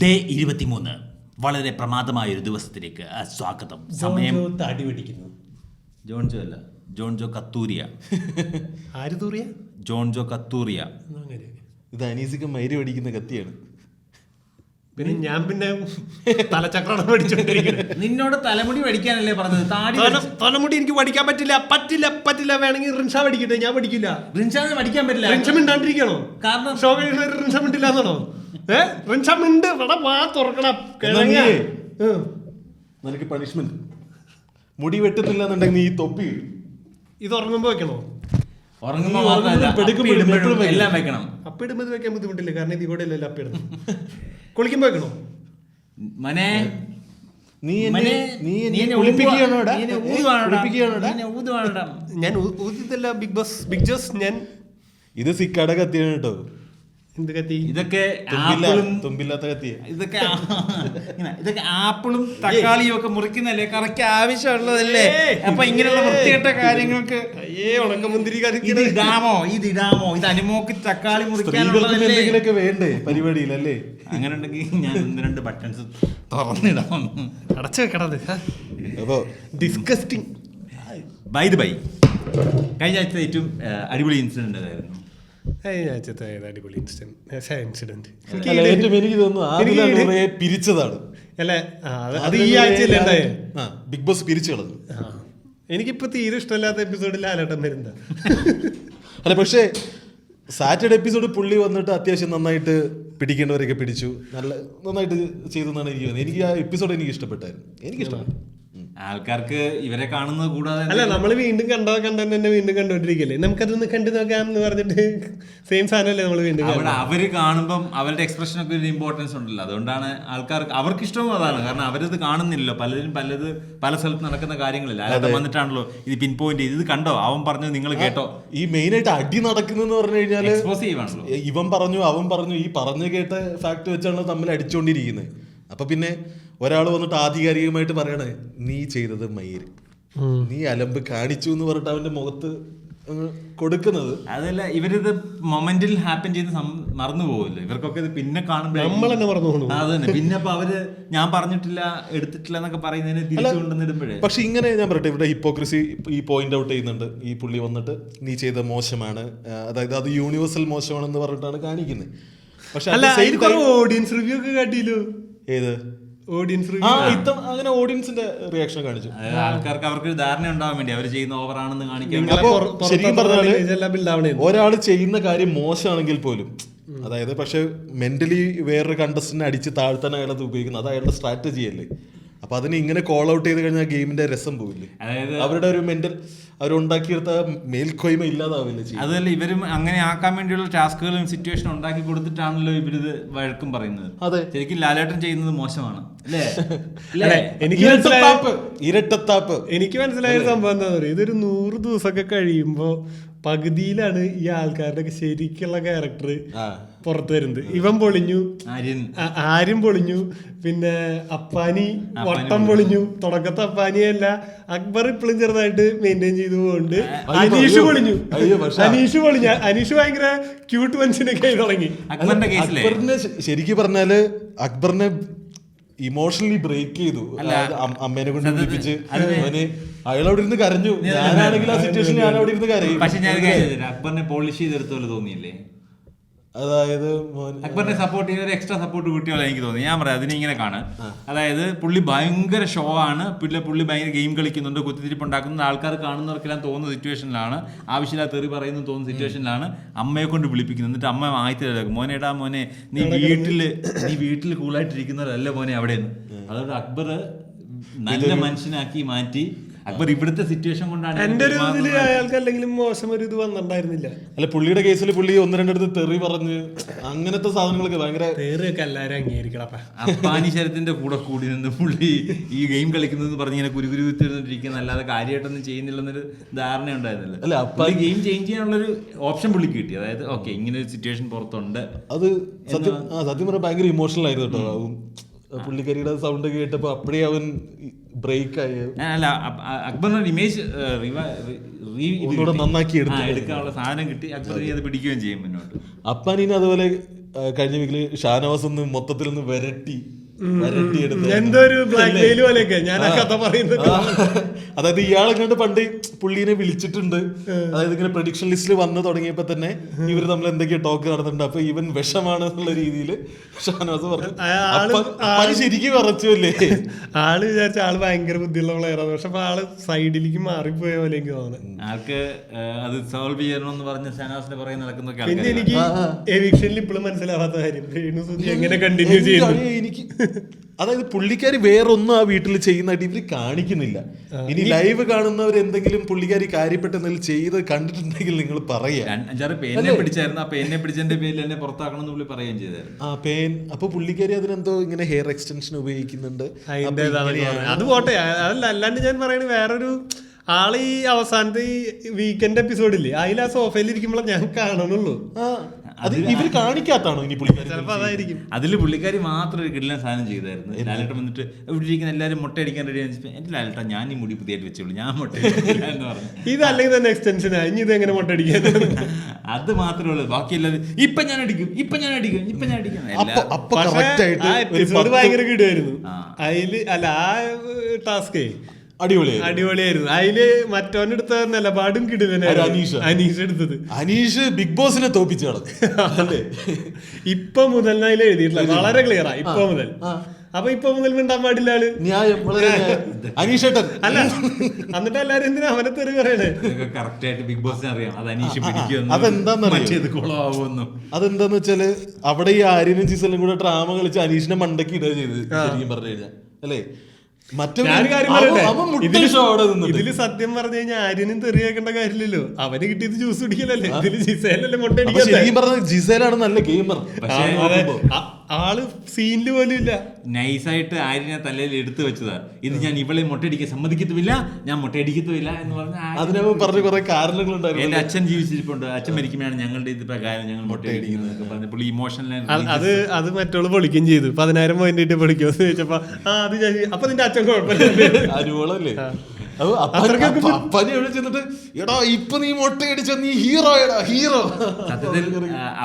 Day 23 വളരെ പ്രമാദമായ ഒരു ദിവസത്തിലേക്ക് സ്വാഗതം. സമയം താടി പിടിക്കുന്നു. ജോൺജോ അല്ല, ജോൺജോ കത്തൂരിയ. ആര് തൂറിയ? ജോൺജോ കത്തൂരിയ. ഇത് അനീസിക്ക് മൈര് പഠിക്കുന്ന കത്തിയാണ്. പിന്നെ ഞാൻ പിന്നെ തലചക്രം പഠിച്ചോണ്ടിരിക്കുന്നത്. നിന്നോട് തലമുടി പഠിക്കാനല്ലേ പറഞ്ഞത്? തലമുടി എനിക്ക് പഠിക്കാൻ പറ്റില്ല. വേണമെങ്കിൽ റിൻഷ പഠിക്കട്ടെ, ഞാൻ പഠിക്കില്ല. റിൻഷാന് പഠിക്കാൻ പറ്റില്ല. റിൻഷ മിണ്ടാണ്ടിരിക്കണോ? കാരണം റിൻഷ മിണ്ടില്ല എന്നാണോ? റിൻഷ മിണ്ട് തുറക്കണം. നിനക്ക് പണിഷ്മെന്റ്, മുടി വെട്ടുന്നില്ല എന്നുണ്ടെങ്കിൽ നീ തൊപ്പി ഇത് ഉറങ്ങുമ്പോ വെക്കണോ? ഉറങ്ങുമ്പോ എല്ലാം വെക്കണം. അപ്പിടുമ്പോ വെക്കാൻ ബുദ്ധിമുട്ടില്ല, കാരണം ഇത് ഇവിടെ അല്ലല്ലോ അപ്പിടുന്നത്. കുളിക്കുമ്പോ വെക്കണോ? മനെ ഞാൻ ഊതില്ല. ബിഗ് ജോസ് ഞാൻ ഇത് സിക്കാടെ കത്തിയാണ് കേട്ടോ. എന്ത് കത്തി? ഇതൊക്കെ തുമ്പില്ലാത്ത കത്തി. ഇതൊക്കെ ആപ്പിളും തക്കാളിയും ഒക്കെ മുറിക്കുന്നല്ലേ, കറക്റ്റ് ആവശ്യമുള്ളതല്ലേ. അപ്പൊ ഇങ്ങനെയുള്ള വൃത്തികെട്ട കാര്യങ്ങൾക്ക് ഇത് ഇടാമോ ഇത് അനുമോക്ക് തക്കാളി മുറിക്കാനുള്ളതൊക്കെ വേണ്ടേ പരിപാടിയിലല്ലേ? അങ്ങനെ ഉണ്ടെങ്കിൽ ഞാൻ 1-2 ബട്ടൺസ് തുറന്നിടാം. അടച്ചു വെക്കണത്. അപ്പൊ ഡിസ്കസ്റ്റിംഗ്. ബൈ കഴിഞ്ഞ ആഴ്ച ഏറ്റവും അടിപൊളി ഇൻസിഡന്റ് ആയിരുന്നു. എനിക്ക് തോന്നുന്നു പിരിച്ചതാണ് അല്ലേ? അത് ഈ ആഴ്ചയല്ലേ ബിഗ് ബോസ് പിരിച്ചു കളഞ്ഞു. എനിക്കിപ്പോ തീരെ ഇഷ്ടമല്ലാത്ത എപ്പിസോഡിൽ ആലട്ടം വരുന്ന അല്ല, പക്ഷേ സാറ്റർഡേ എപ്പിസോഡ് പുള്ളി വന്നിട്ട് അത്യാവശ്യം നന്നായിട്ട് പിടിക്കേണ്ടവരൊക്കെ പിടിച്ചു, നന്നായിട്ട് ചെയ്തെന്നാണ് എനിക്ക് തോന്നുന്നത്. എനിക്ക് ആ എപ്പിസോഡ് എനിക്ക് ഇഷ്ടപ്പെട്ടായിരുന്നു. എനിക്കിഷ്ടപ്പെട്ടു. ആൾക്കാർക്ക് ഇവരെ കാണുന്നത് കൂടാതെ അല്ല, നമ്മൾ വീണ്ടും കണ്ടന്റ് വീണ്ടും കണ്ടോണ്ടിരിക്കല്ലേ, നമുക്കതൊന്ന് കണ്ടു നോക്കാം എന്ന് പറഞ്ഞിട്ട് സെയിം സാധനമല്ലേ നമ്മൾ വീണ്ടും. അവര് കാണുമ്പം അവരുടെ എക്സ്പ്രഷൻ ഒക്കെ ഒരു ഇമ്പോർട്ടൻസ് ഉണ്ടല്ലോ, അതുകൊണ്ടാണ് ആൾക്കാർക്ക് അവർക്ക് ഇഷ്ടവും അതാണ്. കാരണം അവരത് കാണുന്നില്ലല്ലോ, പല സ്ഥലത്ത് നടക്കുന്ന കാര്യങ്ങളില്ല. അല്ലാതെ വന്നിട്ടാണല്ലോ ഇത് പിൻ പോയിന്റ് ചെയ്ത് ഇത് കണ്ടോ, അവൻ പറഞ്ഞു നിങ്ങൾ കേട്ടോ. ഈ മെയിൻ ആയിട്ട് അടി നടക്കുന്നതെന്ന് പറഞ്ഞു കഴിഞ്ഞാൽ എക്സ്പോസീവ് ആണല്ലോ. ഇവൻ പറഞ്ഞു അവൻ പറഞ്ഞു, ഈ പറഞ്ഞു കേട്ട ഫാക്ട് വെച്ചാണ് തമ്മിൽ അടിച്ചോണ്ടിരിക്കുന്നത്. അപ്പൊ പിന്നെ ഒരാൾ വന്നിട്ട് ആധികാരികമായിട്ട് പറയണേ, നീ ചെയ്തത് മയിര്, നീ അലമ്പ് കാണിച്ചു എന്ന് പറഞ്ഞിട്ട് അവന്റെ മുഖത്ത് കൊടുക്കുന്നത്. അതല്ല, ഇവരിത് മൊമെന്റിൽ ഹാപ്പൻ ചെയ്ത് മറന്നു പോകില്ല. ഇവർക്കൊക്കെ ഇത് പിന്നെ കാണുമ്പോൾ അതന്നെ പിന്നെ അപ്പൊ അവര് ഞാൻ പറഞ്ഞിട്ടില്ല എടുത്തിട്ടില്ല എന്നൊക്കെ പറയുന്നതിന് തിരിച്ചു കൊണ്ടുവന്നിടുമ്പോഴേ. പക്ഷെ ഇങ്ങനെ ഞാൻ പറയട്ടെ, ഇവിടെ ഹിപ്പോക്രസി ഈ പോയിന്റ് ഔട്ട് ചെയ്യുന്നുണ്ട്. ഈ പുള്ളി വന്നിട്ട് നീ ചെയ്ത മോശമാണ്, അതായത് അത് യൂണിവേഴ്സൽ മോശമാണെന്ന് പറഞ്ഞിട്ടാണ് കാണിക്കുന്നത്. പക്ഷെ ഓഡിയൻസ് റിവ്യൂ ഒക്കെ കാട്ടിയില്ലോ. ഏത് ഓഡിയൻസ് അങ്ങനെ ഓഡിയൻസിന്റെ റിയാക്ഷൻ കാണിച്ചു. ആൾക്കാർക്ക് അവർക്കൊരു ധാരണ ഉണ്ടാവാൻ വേണ്ടി അവർ ചെയ്യുന്ന ഓവറാണെന്ന് കാണിക്കാൻ. ശരിക്കും പറഞ്ഞാല് ഒരാൾ ചെയ്യുന്ന കാര്യം മോശമാണെങ്കിൽ പോലും, അതായത് പക്ഷെ മെന്റലി വേറൊരു കണ്ടസ്റ്റന്റിനെ അടിച്ച് താഴ്ത്താൻ അയാളത് ഉപയോഗിക്കുന്നത്, അത് അയാളുടെ സ്ട്രാറ്റജി അല്ലേ. അപ്പൊ അതിന് ഇങ്ങനെ കോൾ ഔട്ട് ചെയ്ത് കഴിഞ്ഞാൽ ഗെയിമിന്റെ രസം പോവില്ലേ? അവരുടെ ഒരു മെന്റൽ അവരുണ്ടാക്കിയെടുത്ത മേൽക്കോയ്മ ഇല്ലാതാവില്ലേ? അതല്ല, ഇവരും അങ്ങനെ ആക്കാൻ വേണ്ടിയുള്ള ടാസ്കുകളും സിറ്റുവേഷൻ ഉണ്ടാക്കി കൊടുത്തിട്ടാണല്ലോ ഇവരിത് വഴക്കും പറയുന്നത്. അതെ, ശരിക്കും ലാലേട്ടൻ ചെയ്യുന്നത് മോശമാണ് അല്ലേ? ഇരട്ടത്താപ്പ്. എനിക്ക് മനസ്സിലായ സംഭവം എന്താ പറയുക, ഇതൊരു 100 ദിവസമൊക്കെ കഴിയുമ്പോ പകുതിയിലാണ് ഈ ആൾക്കാരുടെ ശരിക്കുള്ള ക്യാരക്ടർ പുറത്തു വരുന്നത്. ഇവൻ പൊളിഞ്ഞു, ആര്യം പൊളിഞ്ഞു, പിന്നെ അപ്പാനി വട്ടം പൊളിഞ്ഞു. തുടക്കത്തെ അപ്പാനിയല്ല, അക്ബർ ഇപ്പോഴും ചെറുതായിട്ട് മെയിൻറ്റെയിൻ ചെയ്തു പോകുന്നുണ്ട്. അനീഷ് പൊളിഞ്ഞു. അനീഷ് ഭയങ്കര ക്യൂട്ട് മനുഷ്യനൊക്കെ ആയി തുടങ്ങി. അക്ബറിനെ ശരിക്കും പറഞ്ഞാല് അക്ബറിനെ ഇമോഷണലി ബ്രേക്ക് ചെയ്തു. അമ്മേനെ കൊണ്ട് വിളിപ്പിച്ച് അയാളവിടെ ഇരുന്ന് കരഞ്ഞു. ഞാനാണെങ്കിൽ ആ സിറ്റുവേഷൻ ഞാൻ അവിടെ ഇരുന്ന് കരയും. പക്ഷെ ഞാൻ അക്ബറിനെ പോളിഷ് ചെയ്തെടുത്തോലെ തോന്നിയില്ലേ? അതായത് അക്ബറിനെ സപ്പോർട്ട് ചെയ്ത ഒരു എക്സ്ട്രാ സപ്പോർട്ട് കിട്ടിയോലെ എനിക്ക് തോന്നി. ഞാൻ പറയാം, അതിനിങ്ങനെ കാണാൻ. അതായത് പുള്ളി ഭയങ്കര ഷോ ആണ്, പിന്നെ പുള്ളി ഭയങ്കര ഗെയിം കളിക്കുന്നുണ്ട്, കുത്തിത്തിരിപ്പുണ്ടാക്കുന്നത്, ആൾക്കാർ കാണുന്നവർക്കെല്ലാം തോന്നുന്ന സിറ്റുവേഷനിലാണ്, ആവശ്യമില്ലാത്ത തെറി പറയുന്നു തോന്നുന്ന സിറ്റുവേഷനിലാണ് അമ്മയെ കൊണ്ട് വിളിപ്പിക്കുന്നത്. എന്നിട്ട് അമ്മ ആയിട്ടില്ല, മോനെടാ മോനെ, നീ വീട്ടിൽ കൂളായിട്ടിരിക്കുന്നവരല്ല മോനെ അവിടെയെന്ന്. അതുകൊണ്ട് അക്ബർ നല്ല മനുഷ്യനാക്കി മാറ്റി. അക്ബർ ഇവിടുത്തെ സിറ്റുവേഷൻ കൊണ്ടാണ് എന്റെ ഒരു ഇതില് അയാൾക്ക് അല്ലെങ്കിലും മോശം ഒരു ഇത് വന്നിട്ടുണ്ടായിരുന്നില്ല. അല്ല, പുള്ളിയുടെ കേസിൽ പുള്ളി 1-2 തെറി പറഞ്ഞ് അങ്ങനത്തെ സാധനങ്ങളൊക്കെ ഭയങ്കര തെറിയൊക്കെ എല്ലാവരും അംഗീകരിക്കണം. അപ്പാനി ശരത്തിന്റെ കൂടെ കൂടി നിന്ന് പുള്ളി ഈ ഗെയിം കളിക്കുന്നത് പറഞ്ഞ് ഇങ്ങനെ കുരുകുരുത്തിരിക്കുന്ന അല്ലാതെ കാര്യമായിട്ടൊന്നും ചെയ്യുന്നില്ലെന്നൊരു ധാരണ ഉണ്ടായിരുന്നില്ല. അല്ല, പുള്ളി ഗെയിം ചേഞ്ച് ചെയ്യാനുള്ളൊരു ഓപ്ഷൻ പുള്ളിക്ക് കിട്ടി. അതായത് ഓക്കെ, ഇങ്ങനെ ഒരു സിറ്റുവേഷൻ പുറത്തുണ്ട്. അത് സത്യം പറഞ്ഞാൽ ഭയങ്കര ഇമോഷണൽ ആയിരുന്നു കേട്ടോ. പുള്ളിക്കാരിയുടെ സൗണ്ട് കേട്ടപ്പോ അപ്പഴേ അവൻ ബ്രേക്ക് ആയി. അല്ല, അക്ബറിന്റെ ഇമേജ് നന്നാക്കി എടുക്കാനുള്ള സാധനം കിട്ടി. അക്ബറിനെ അത് പിടിക്കുകയും ചെയ്യും മുന്നോട്ട്. അപ്പാനിനെ അതുപോലെ കഴിഞ്ഞ വീക്കില് ഷാനവാസ് ഒന്ന് മൊത്തത്തിൽ ഒന്ന് വരട്ടി എടുത്ത് എന്തോ ഒരു ബ്ലാക്ക് മെയിൽ പോലെയൊക്കെ ഞാൻ ആ കഥ പറയുന്നത്. അതായത് ഇയാളെങ്ങാണ്ട് പണ്ട് പുള്ളീനെ വിളിച്ചിട്ടുണ്ട്. അതായത് ഇങ്ങനെ പ്രഡിക്ഷൻ ലിസ്റ്റിൽ വന്ന് തുടങ്ങിയപ്പോ തന്നെ ഇവർ തമ്മിൽ എന്തൊക്കെയോ ടോക്ക് നടന്നിട്ടുണ്ട്. അപ്പൊ ഇവൻ വിഷമാണ് എന്നുള്ള രീതിയിൽ ഷാനവാസ് പറഞ്ഞു. ശരിക്കും പറച്ചല്ലേ, ആള് വിചാരിച്ച ആള് ഭയങ്കര ബുദ്ധിയുള്ള പ്ലെയറാണ്. പക്ഷെ അപ്പൊ ആള് സൈഡിലേക്ക് മാറിപ്പോയ പോലെ എനിക്ക് തോന്നുന്നത്. ആൾക്ക് അത് സോൾവ് ചെയ്യണമെന്ന് പറഞ്ഞ ഷാനവാസിന്റെ പുറകെ നടക്കുന്നൊക്കെ. പിന്നെ എനിക്ക് എവിക്ഷനിൽ ഇപ്പോഴും മനസ്സിലാവാത്ത കാര്യം രേണുസുതി എങ്ങനെ കണ്ടിന്യൂ ചെയ്യുന്നു. എനിക്ക് അതായത് പുള്ളിക്കാരി വേറൊന്നും ആ വീട്ടിൽ ചെയ്യുന്നതായിട്ട് ഇവര് കാണിക്കുന്നില്ല. ഇനി ലൈവ് കാണുന്നവർ എന്തെങ്കിലും പുള്ളിക്കാരി കാര്യപ്പെട്ട എന്തെങ്കിലും ചെയ്ത് കണ്ടിട്ടുണ്ടെങ്കിൽ നിങ്ങൾ പറയാ. 5-6 പേനെ പിടിച്ചായിരുന്നു. ആ പേനെ പിടിച്ചതിന്റെ പേരിൽ എന്നെ പുറത്താക്കണം എന്ന് പുള്ളി പറയുകയും ചെയ്തായിരുന്നു. ആ പേൻ അപ്പൊ പുള്ളിക്കാരി അതിനെന്തോ ഇങ്ങനെ ഹെയർ എക്സ്റ്റൻഷൻ ഉപയോഗിക്കുന്നുണ്ട്. അത് പോട്ടെ, അതല്ല. അല്ലാണ്ട് ഞാൻ പറയണത് വേറൊരു ആള് ഈ അവസാനത്തെ ഈ വീക്കെൻഡ് എപ്പിസോഡില്ലേ, അതിൽ ആ സോഫയിൽ ഇരിക്കുമ്പോഴേ ഞാൻ കാണുന്നുള്ളൂ. അത് ഇവർ കാണിക്കാത്താണോ ഇനി പുള്ളിക്കാരി? ചിലപ്പോ അതായിരിക്കും. അതിൽ പുള്ളിക്കാരി മാത്രം ഒരു കിടിലൻ സാധനം ചെയ്തായിരുന്നു. ലാലേട്ടൻ വന്നിട്ട് ഇവിടെ ഇരിക്കുന്ന എല്ലാവരും മുട്ട അടിക്കാൻ റെഡി ആണെന്ന്. എന്റെ ലാലേട്ട ഞാൻ ഈ മുടി പുതിയായിട്ട് വെച്ചോളൂ, ഞാൻ മുട്ട എന്ന് പറഞ്ഞു. ഇതല്ലെങ്കിൽ തന്നെ എക്സ്റ്റൻഷനാ, ഇനി ഇത് എങ്ങനെ മുട്ട അടിക്കാൻ? അത് മാത്രമേ ഉള്ളൂ. ബാക്കി എല്ലാവരും ഇപ്പൊ ഞാൻ അടിക്കും. എപ്പിസോഡ് ഭയങ്കര കിടുവായിരുന്നു. അതില് അല്ല ആ ടാസ്കേ അടിപൊളിയായിരുന്നു. അതില് മറ്റോനെടുത്ത നിലപാടും കിടുവനായിരുന്നു അനീഷ് എടുത്തത്. അനീഷ് ബിഗ് ബോസിനെ തോപ്പിച്ചു കളഞ്ഞു. ഇപ്പൊ മുതൽ അതിൽ എഴുതിയിട്ടില്ല, വളരെ ക്ലിയറാ. ഇപ്പൊ മുതൽ അപ്പൊ ഇപ്പൊ മുതൽ മിണ്ടാൻ പാടില്ല ആള്. അനീഷേട്ടൻ അല്ല, എന്നിട്ട് എല്ലാരും എന്തിനാ അവനെ തെറി പറയണേ? കറക്റ്റ് ആയിട്ട് ബിഗ് ബോസിനെ അറിയാം അത് അനീഷ് പിടിക്കും. അതെന്താന്ന് വെച്ചാല് അവിടെ ഈ ആര്യനും ജിസലും കൂടെ ഡ്രാമ കളിച്ച് അനീഷിനെ മണ്ടക്കി ഇടുക ചെയ്ത് ശരിക്കും പറഞ്ഞു കഴിഞ്ഞാൽ അല്ലേ. ഇതില് സത്യം പറഞ്ഞു കഴിഞ്ഞാൽ ആര്യനും തെറിയാക്കേണ്ട കാര്യമില്ലല്ലോ, അവന് കിട്ടിയത് ജ്യൂസ് കുടിക്കലല്ലേ. ഇതില് ജിസേലല്ലേ മുട്ട അടിക്കാൻ. ജിസേലാണ് നല്ല ഗെയിമർ. ആള് സീനില് പോലും ഇല്ല. നൈസായിട്ട് ആര്യനെ തലയിൽ എടുത്തു വെച്ചതാ. ഇത് ഞാൻ ഇവളെ മുട്ടയടിക്കാൻ സമ്മതിക്കത്തുമില്ല, ഞാൻ മുട്ടയടിക്കത്തുമില്ല എന്ന് പറഞ്ഞ കുറെ കാരണങ്ങളുണ്ടായിരുന്നു. എന്റെ അച്ഛൻ ജീവിച്ചിരിപ്പുണ്ട്, അച്ഛൻ മരിക്കുമ്പോഴാണ് ഞങ്ങളുടെ ഇത് പ്രകാരം ഞങ്ങൾ മുട്ടയടിക്കുന്നത് പറഞ്ഞ പുള്ളി ഇമോഷണൽ. അത് മറ്റുള്ള പൊളിക്കുകയും ചെയ്തു. 10,000 പോയിന്റ് ഇട്ട് പൊളിക്കുമെന്ന് ചോദിച്ചപ്പോ അത് അപ്പൊ നിന്റെ അച്ഛൻ കുഴപ്പമില്ലേ. അപ്പനെ എവിടെ ചെന്നിട്ട് എടാ ഇപ്പൊ നീ മുട്ടയടിച്ച നീ ഹീറോയടാ ഹീറോ. സത്യത്തിൽ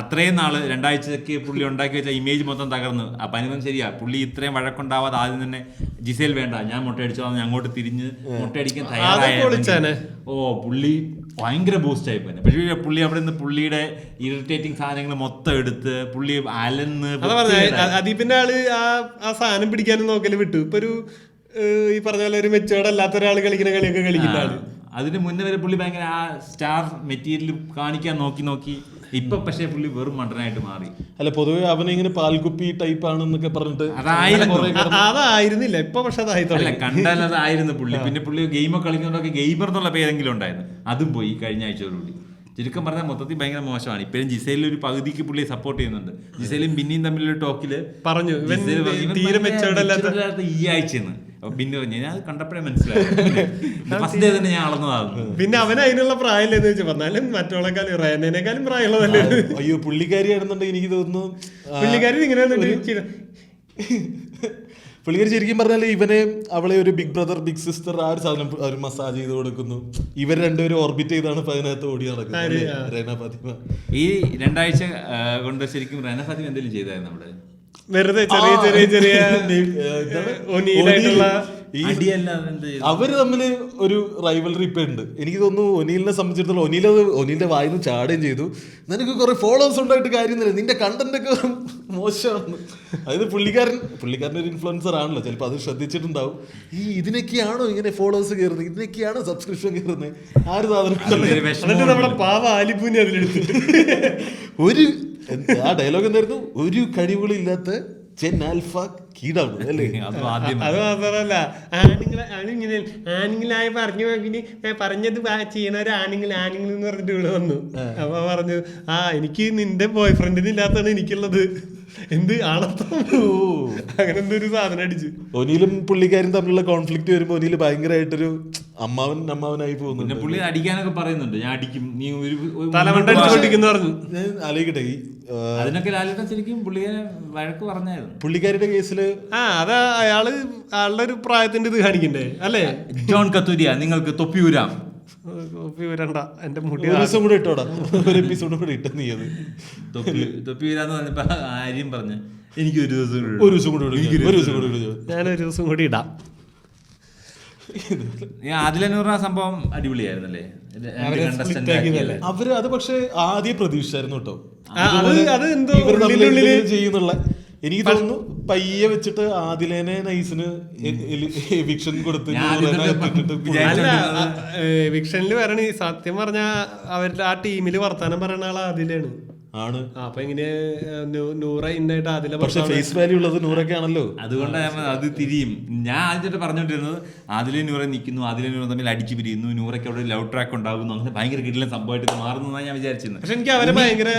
അത്രയും നാള് 2 ആഴ്ചക്ക് പുള്ളി ഉണ്ടാക്കി വെച്ച ഇമേജ് മൊത്തം തകർന്നു. അപ്പൊ അതിനും ശരിയാ, പുള്ളി ഇത്രയും വഴക്കുണ്ടാവാതെ ആദ്യം തന്നെ ജിസേൽ വേണ്ട ഞാൻ മുട്ടയടിച്ചോ അങ്ങോട്ട് തിരിഞ്ഞ് മുട്ടയടിക്കാൻ തയ്യാറായ പുള്ളി ഭയങ്കര ബൂസ്റ്റ് ആയി പോയി. പക്ഷേ പുള്ളി അവിടെ നിന്ന് പുള്ളിയുടെ ഇറിറ്റേറ്റിംഗ് സാധനങ്ങൾ മൊത്തം എടുത്ത് പുള്ളി അലന്ന് അതീപിന്റെ ആള് ആ സാധനം പിടിക്കാനും നോക്കല് വിട്ടു. ഇപ്പൊ ഒരു ഈ പറഞ്ഞ പോലെ ഒരു മെച്ചോർഡ് അല്ലാത്ത ഒരാൾ കളിക്കുന്ന കളിയൊക്കെ കളിക്കുന്നതാണ്. അതിന് മുന്നേ വരെ പുള്ളി ഭയങ്കര ആ സ്റ്റാർ മെറ്റീരിയൽ കാണിക്കാൻ നോക്കി ഇപ്പൊ പക്ഷേ പുള്ളി വെറും മണ്ടനായിട്ട് മാറി. അല്ല പൊതുവെ അവനിങ്ങനെ പാൽകുപ്പി ടൈപ്പ് ആണെന്നൊക്കെ പറഞ്ഞിട്ട് അതായിരുന്നില്ല ഇപ്പൊ. പക്ഷെ അല്ല കണ്ടാൽ അതായിരുന്നു പുള്ളി. പിന്നെ പുള്ളി ഗെയിമൊക്കെ കളിക്കുന്നതൊക്കെ ഗെയിമർ എന്നുള്ള പേരെങ്കിലും ഉണ്ടായിരുന്നു, അതും പോയി കഴിഞ്ഞ ആഴ്ചയോടുകൂടി. ചുരുക്കം പറഞ്ഞാൽ മൊത്തത്തിൽ ഭയങ്കര മോശമാണ്. ഇപ്പോഴും ജിസേലിൽ ഒരു പകുതിക്ക് പുള്ളിയെ സപ്പോർട്ട് ചെയ്യുന്നുണ്ട്. ജിസേലും ബിന്നിയും തമ്മിലുള്ള ടോക്കില് പറഞ്ഞു ഈ ആഴ്ചയെന്ന് ബിന്നി പറഞ്ഞു. ഞാൻ അത് കണ്ടപ്പോഴേ മനസ്സിലായി. ഫസ്റ്റ് ഡേ തന്നെ ഞാൻ അളന്നതാകുന്നു. പിന്നെ അവൻ അതിനുള്ള പ്രായമില്ലെന്ന് വെച്ചാൽ പറഞ്ഞാലും മറ്റോളെക്കാളും റയനേക്കാളും പ്രായമുള്ളതല്ലേ. അയ്യോ പുള്ളിക്കാരി ആണെന്നുണ്ടെങ്കിൽ എനിക്ക് തോന്നുന്നു പുള്ളിക്കാരി ഇങ്ങനെ പുള്ളിക്കാരി ശരിക്കും പറഞ്ഞാൽ ഇവനെ അവളെ ഒരു ബിഗ് ബ്രദർ ബിഗ് സിസ്റ്റർ ആ ഒരു സാധനം ഒരു മസാജ് ചെയ്ത് കൊടുക്കുന്നു. ഇവർ രണ്ടുപേരും ഓർബിറ്റ് ചെയ്താണ് ഇപ്പൊ അതിനകത്ത് ഓടി നടക്കുന്നത്. റെന ഫാത്തിമ ഈ 2 ആഴ്ച കൊണ്ട് ശരിക്കും റെന ഫാത്തിമ എന്തെങ്കിലും ചെയ്തായിരുന്നു നമ്മുടെ വെറുതെ ചെറിയ അവര് തമ്മില് ഒരു റൈവലറി ഇപ്പൊ ഉണ്ട്. എനിക്ക് തോന്നുന്നു ഒനീലിനെ സംബന്ധിച്ചിടത്തോളം ഒനീലിന്റെ വായിന്ന് ചാടുകയും ചെയ്തു. നിനക്ക് കുറെ ഫോളോവേഴ്സ് ഉണ്ടായിട്ട് കാര്യമൊന്നുമില്ല, നിന്റെ കണ്ടന്റ് ഒക്കെ മോശമാണ്. അതായത് പുള്ളിക്കാരൻ ഒരു ഇൻഫ്ലുവൻസർ ആണല്ലോ, ചിലപ്പോൾ അത് ശ്രദ്ധിച്ചിട്ടുണ്ടാവും. ഇതിനൊക്കെയാണോ ഇങ്ങനെ ഫോളോവേഴ്സ് കയറുന്നത്, ഇതിനൊക്കെയാണോ സബ്സ്ക്രിപ്ഷൻ കയറുന്നത്, ആ ഒരു സാധനം നമ്മുടെ പാവ ആലിപ്പൂനെ അതിലെടുത്തിട്ട് ഒരു ആ ഡയലോഗ് എന്തായിരുന്നു, ഒരു കഴിവുകളില്ലാത്ത അത് മാത്രല്ല ആണുങ്ങളായി പറഞ്ഞത് ചെയ്യണ ഒരു ആണുങ്ങൾ എന്ന് പറഞ്ഞിട്ട് ഇവിടെ വന്നു. അപ്പൊ പറഞ്ഞു എനിക്ക് നിന്റെ ബോയ് ഫ്രണ്ടിന് ഇല്ലാത്താണ് എനിക്കുള്ളത്. എന്ത് ആണത്തം അങ്ങനെ എന്തൊരു സാധനം അടിച്ചു. ഒനിയിലും പുള്ളിക്കാരും തമ്മിലുള്ള കോൺഫ്ലിക്ട് വരുമ്പോ ഒനിയിൽ ഭയങ്കരമായിട്ടൊരു അമ്മാവനായി പോകുന്നു. പുള്ളി അടിക്കാനൊക്കെ പറയുന്നുണ്ട്, ഞാൻ അടിക്കും നീ തലമണ്ടടിക്കുന്നു പറഞ്ഞു. ഞാൻ ആലോചിക്കട്ടെ, അതിനൊക്കെ ലാലേട്ടൻ ശരിക്കും പുള്ളിയെ വഴക്ക് പറഞ്ഞായിരുന്നു. പുള്ളിക്കാരുടെ കേസില് അതാ അയാളുടെ ഒരു പ്രായത്തിന്റെ ഇത് കാണിക്കണ്ടേ അല്ലേ. ജോൺ കത്തൂരിയ നിങ്ങൾക്ക് തൊപ്പിയൂരാം തൊപ്പി വരണ്ട, എന്റെ മുടി ഒരു ദിവസം കൂടെ ഇട്ടോടാ, ഒരു എപ്പിസോഡ് കൂടെ ഇട്ട നീ അത്. തൊപ്പി വരാന്ന് പറഞ്ഞപ്പോ ആര്യം പറഞ്ഞു എനിക്ക് ഒരു ദിവസം ഞാൻ ഒരു ദിവസം കൂടി ഇടാം. ആദിലനൂർ ആ സംഭവം അടിപൊളിയായിരുന്നല്ലേ, അവര് അത് പക്ഷെ ആദ്യം പ്രതീക്ഷിച്ചായിരുന്നു കേട്ടോ അത് എന്തോ ചെയ്യുന്നുള്ള. എനിക്ക് തോന്നുന്നു പയ്യെ വെച്ചിട്ട് ആദിലേനെ നൈസിന് എവിക്ഷൻ കൊടുത്ത് എവിക്ഷനിൽ വരണ. സത്യം പറഞ്ഞ അവരുടെ ആ ടീമില് വർത്താനം പറയുന്ന ആൾ ആദിലാണ് ആണ്. അപ്പൊ ഇങ്ങനെ നൂറ ഇന്നായിട്ട് അതിലെ പക്ഷെ ഫേസ് വാല്യൂ ഉള്ളത് നൂറൊക്കെ ആണല്ലോ. അതുകൊണ്ടാണ് അത് തിരിയും. ഞാൻ ആദ്യമായിട്ട് പറഞ്ഞോണ്ടിരുന്നത് ആദിലെ നൂറെ നിൽക്കുന്നു, ആദിലെ നൂറെ തമ്മിൽ അടിച്ചു പിരിയുന്നു, നൂറൊക്കെ അവിടെ ലവ് ട്രാക്ക് ഉണ്ടാകുന്നു, അങ്ങനെ ഭയങ്കര കിടിലൻ സംഭവമായിട്ട് മാറുന്നതാണ് ഞാൻ വിചാരിച്ചിരുന്നത്. പക്ഷെ എനിക്ക് അവരെ ഭയങ്കര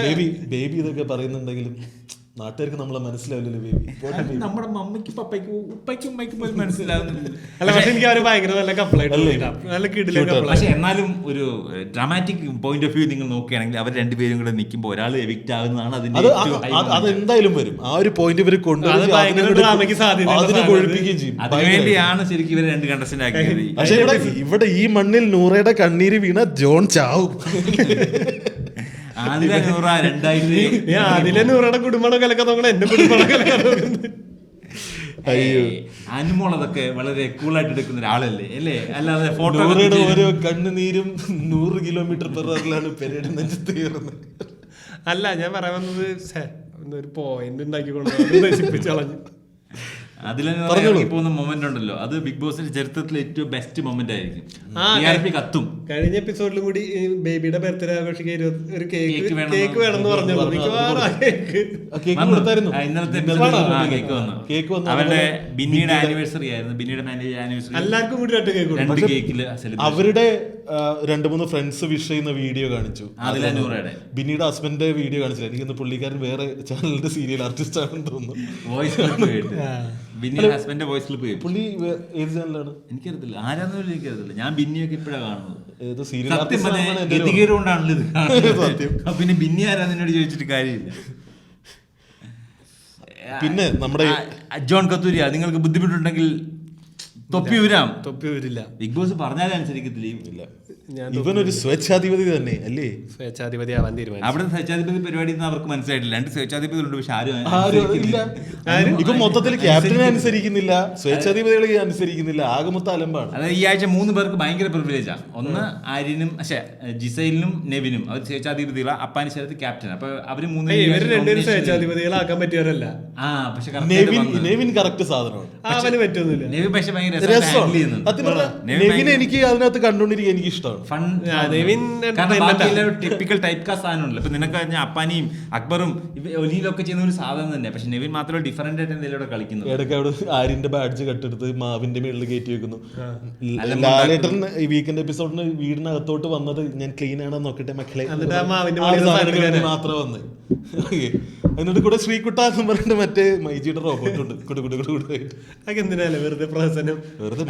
ബേബി ഇതൊക്കെ പറയുന്നുണ്ടെങ്കിലും നാട്ടുകാർക്ക് നമ്മളെ മനസ്സിലാവില്ലല്ലോ ബേബി. നമ്മുടെ മമ്മിക്കും പപ്പയ്ക്കും ഉപ്പയ്ക്കും ഉമ്മയ്ക്കും പോലും മനസ്സിലാവുന്നില്ല. അല്ല, പക്ഷെ എനിക്ക് അവര് ഭയങ്കര നല്ല കപ്പിളായിട്ട് നല്ല കിടിലൻ കപ്പിളായിട്ട്. പക്ഷെ എന്നാലും ഒരു ഡ്രാമാറ്റിക് പോയിന്റ് ഓഫ് വ്യൂ നിങ്ങൾ നോക്കുകയാണെങ്കിൽ അവർ രണ്ടുപേരും കൂടെ നിൽക്കുമ്പോൾ ഒരാൾ എവിക്റ്റ് ആകുന്നതാണ് അതിന്റെ അതെന്തായാലും വരും. ആ ഒരു പോയിന്റ് ഇവർ കൊണ്ടുവരികയും ചെയ്യും. അതിനുവേണ്ടിയാണ് ശരിക്കും ഇവർ രണ്ട് കണ്ടസ്റ്റന്റ് ആക്കിയത്. പക്ഷെ ഇവിടെ ഈ മണ്ണിൽ നൂറയുടെ കണ്ണീര് വീണ ജോൺ ചാവും. ആദില നൂറ ആദിലെ നൂറയുടെ കുടുംബം കലക്കാൻ നോക്കണം, എന്റെ കുടുംബം കലക്കാൻ നോക്കുന്നത്. അയ്യോ, അനുമോൾ അതൊക്കെ വളരെ കൂളായിട്ട് എടുക്കുന്ന ഒരാളല്ലേ അല്ലേ? അല്ലാതെ ഫോട്ടോ ഓരോ കണ്ണുനീരും 100 km/hലാണ് പെരേഡ് നെഞ്ചത്ത് കയറുന്നത്. അല്ല, ഞാൻ പറയാൻ വന്നത് ഒരു പോയിന്റ് ഉണ്ടാക്കിക്കൊണ്ട് നശിപ്പിച്ച് കളഞ്ഞു. അതിലിറങ്ങി പോകുന്ന മൊമെന്റ് ഉണ്ടല്ലോ, അത് ബിഗ് ബോസിന്റെ ചരിത്രത്തിലെ ഏറ്റവും ബെസ്റ്റ് മൊമെന്റ് ആയിരിക്കും. കത്തും. കഴിഞ്ഞ എപ്പിസോഡിലും കൂടി ബേബിയുടെ ബർത്ത്ഡേ ആഘോഷിക്കാൻ ഒരു കേക്ക് വേണമെന്ന് പറഞ്ഞോളൂ. കേക്ക് വന്നു. അവരുടെ ബിന്നിയുടെ ആനിവേഴ്സറി ആയിരുന്നു. ബിന്നിയുടെ മാരേജ് ആനിവേഴ്സറി. എല്ലാവർക്കും കൂടി 2 കേക്കില് അവരുടെ 2-3 ഫ്രണ്ട്സ് വിഷ് ചെയ്യുന്ന വീഡിയോ കാണിച്ചു. ആദിലനൂറയുടെ ബിന്നിയുടെ ഹസ്ബൻഡിന്റെ വീഡിയോ കാണിച്ചില്ല. എനിക്കൊന്ന് പുള്ളിക്കാരൻ വേറെ ചാനലിന്റെ സീരിയൽ ആർട്ടിസ്റ്റ് ആണെന്ന് തോന്നുന്നു. വോയിസ് ക്ലിപ്പ് ബിന്നിയുടെ ഹസ്ബൻഡിന്റെ വോയിസ് ക്ലിപ്പ്. പുള്ളി ഏത് ചാനലാണ് എനിക്കറിയത്തില്ല, ആരാന്നോലും എനിക്കറിയത്തില്ല. ഞാൻ ബിന്നിയൊക്കെ ഇപ്പോഴാണ് കാണുന്നത്. സീരിയൽ കൊണ്ടാണല്ലോ ഇത് കാണുന്നത്. പിന്നെ ബിന്നി ആരാന്ന് എന്നോട് ചോദിച്ചിട്ട് കാര്യമില്ല. പിന്നെ നമ്മുടെ ജോൺ കത്തൂരിയ, നിങ്ങൾക്ക് ബുദ്ധിമുട്ടുണ്ടെങ്കിൽ തൊപ്പി വരില്ല. ബിഗ് ബോസ് പറഞ്ഞാലും അനുസരിക്കത്തില്ല. ഇവനൊരു സ്വേച്ഛാധിപതി തന്നെ അല്ലേ? സ്വേച്ഛാധിപതി ആവാൻ തീരുമാനിച്ചു. അവിടെ സ്വേച്ഛാധിപതി പരിപാടി അവർക്ക് മനസ്സിലായിട്ടില്ല. 2 സ്വേച്ഛാധിപതികളുണ്ട്, പക്ഷെ ആരും ഇപ്പൊ മൊത്തത്തിൽ ക്യാപ്റ്റനെ അനുസരിക്കുന്നില്ല, സ്വേച്ഛാധിപതികളെ അനുസരിക്കുന്നില്ല. ആകെ മൊത്തം അലമ്പാണ്. അതായത് ഈ ആഴ്ച 3 പേർക്ക് ഭയങ്കര പ്രിവിലേജാ. ഒന്ന് ആര്യനും ജിസൈലിനും നെവിനും അവർ സ്വേച്ഛാധിപതികളാണ്. അപ്പാനി ശരത്ത് ക്യാപ്റ്റൻ. അപ്പൊ അവര് 3 സ്വേച്ഛാധിപതികളാക്കാൻ പറ്റിയവരല്ല. പക്ഷെ നെവിൻ കറക്റ്റ് സാധനമാണ്. അവന് പറ്റുന്നില്ല. നെവിൻ പക്ഷെ ഭയങ്കര എനിക്ക് അതിനകത്ത് കണ്ടുകൊണ്ടിരിക്കാൻ എനിക്ക് ഇഷ്ടമാണ്. ടിപ്പിക്കൽ ടൈപ്പ് കാസ്റ്റ് സാധനമുണ്ടല്ലോ. ഇപ്പൊ നിനക്ക് അപ്പാനിയും അക്ബറും ഒലിയിലൊക്കെ ചെയ്യുന്ന ഒരു സാധനം തന്നെ. പക്ഷെ നെവിൻ മാത്രമേ ഡിഫറന്റ് ആയിട്ട് എന്തെങ്കിലും കളിക്കുന്നു. ഇടയ്ക്ക് അവിടെ ആര്യന്റെ ബാഡ്ജ് കട്ടെടുത്ത് മാവിന്റെ മേളിൽ കയറ്റി വെക്കുന്നു. ലാലേട്ടൻ ഈ വീക്കെൻഡ് എപ്പിസോഡിന് വീടിനകത്തോട്ട് വന്നത് ഞാൻ ക്ലീൻ ആണെന്ന് നോക്കട്ടെ മക്കളെ മാത്രം വന്ന്. എന്നിട്ട് കൂടെ ശ്രീകുട്ട എന്ന് പറഞ്ഞിട്ട് മറ്റേ മൈജിയുടെ റോബോട്ട് ഉണ്ട്. വെറുതെ പ്രഹസനം, വെറുതെ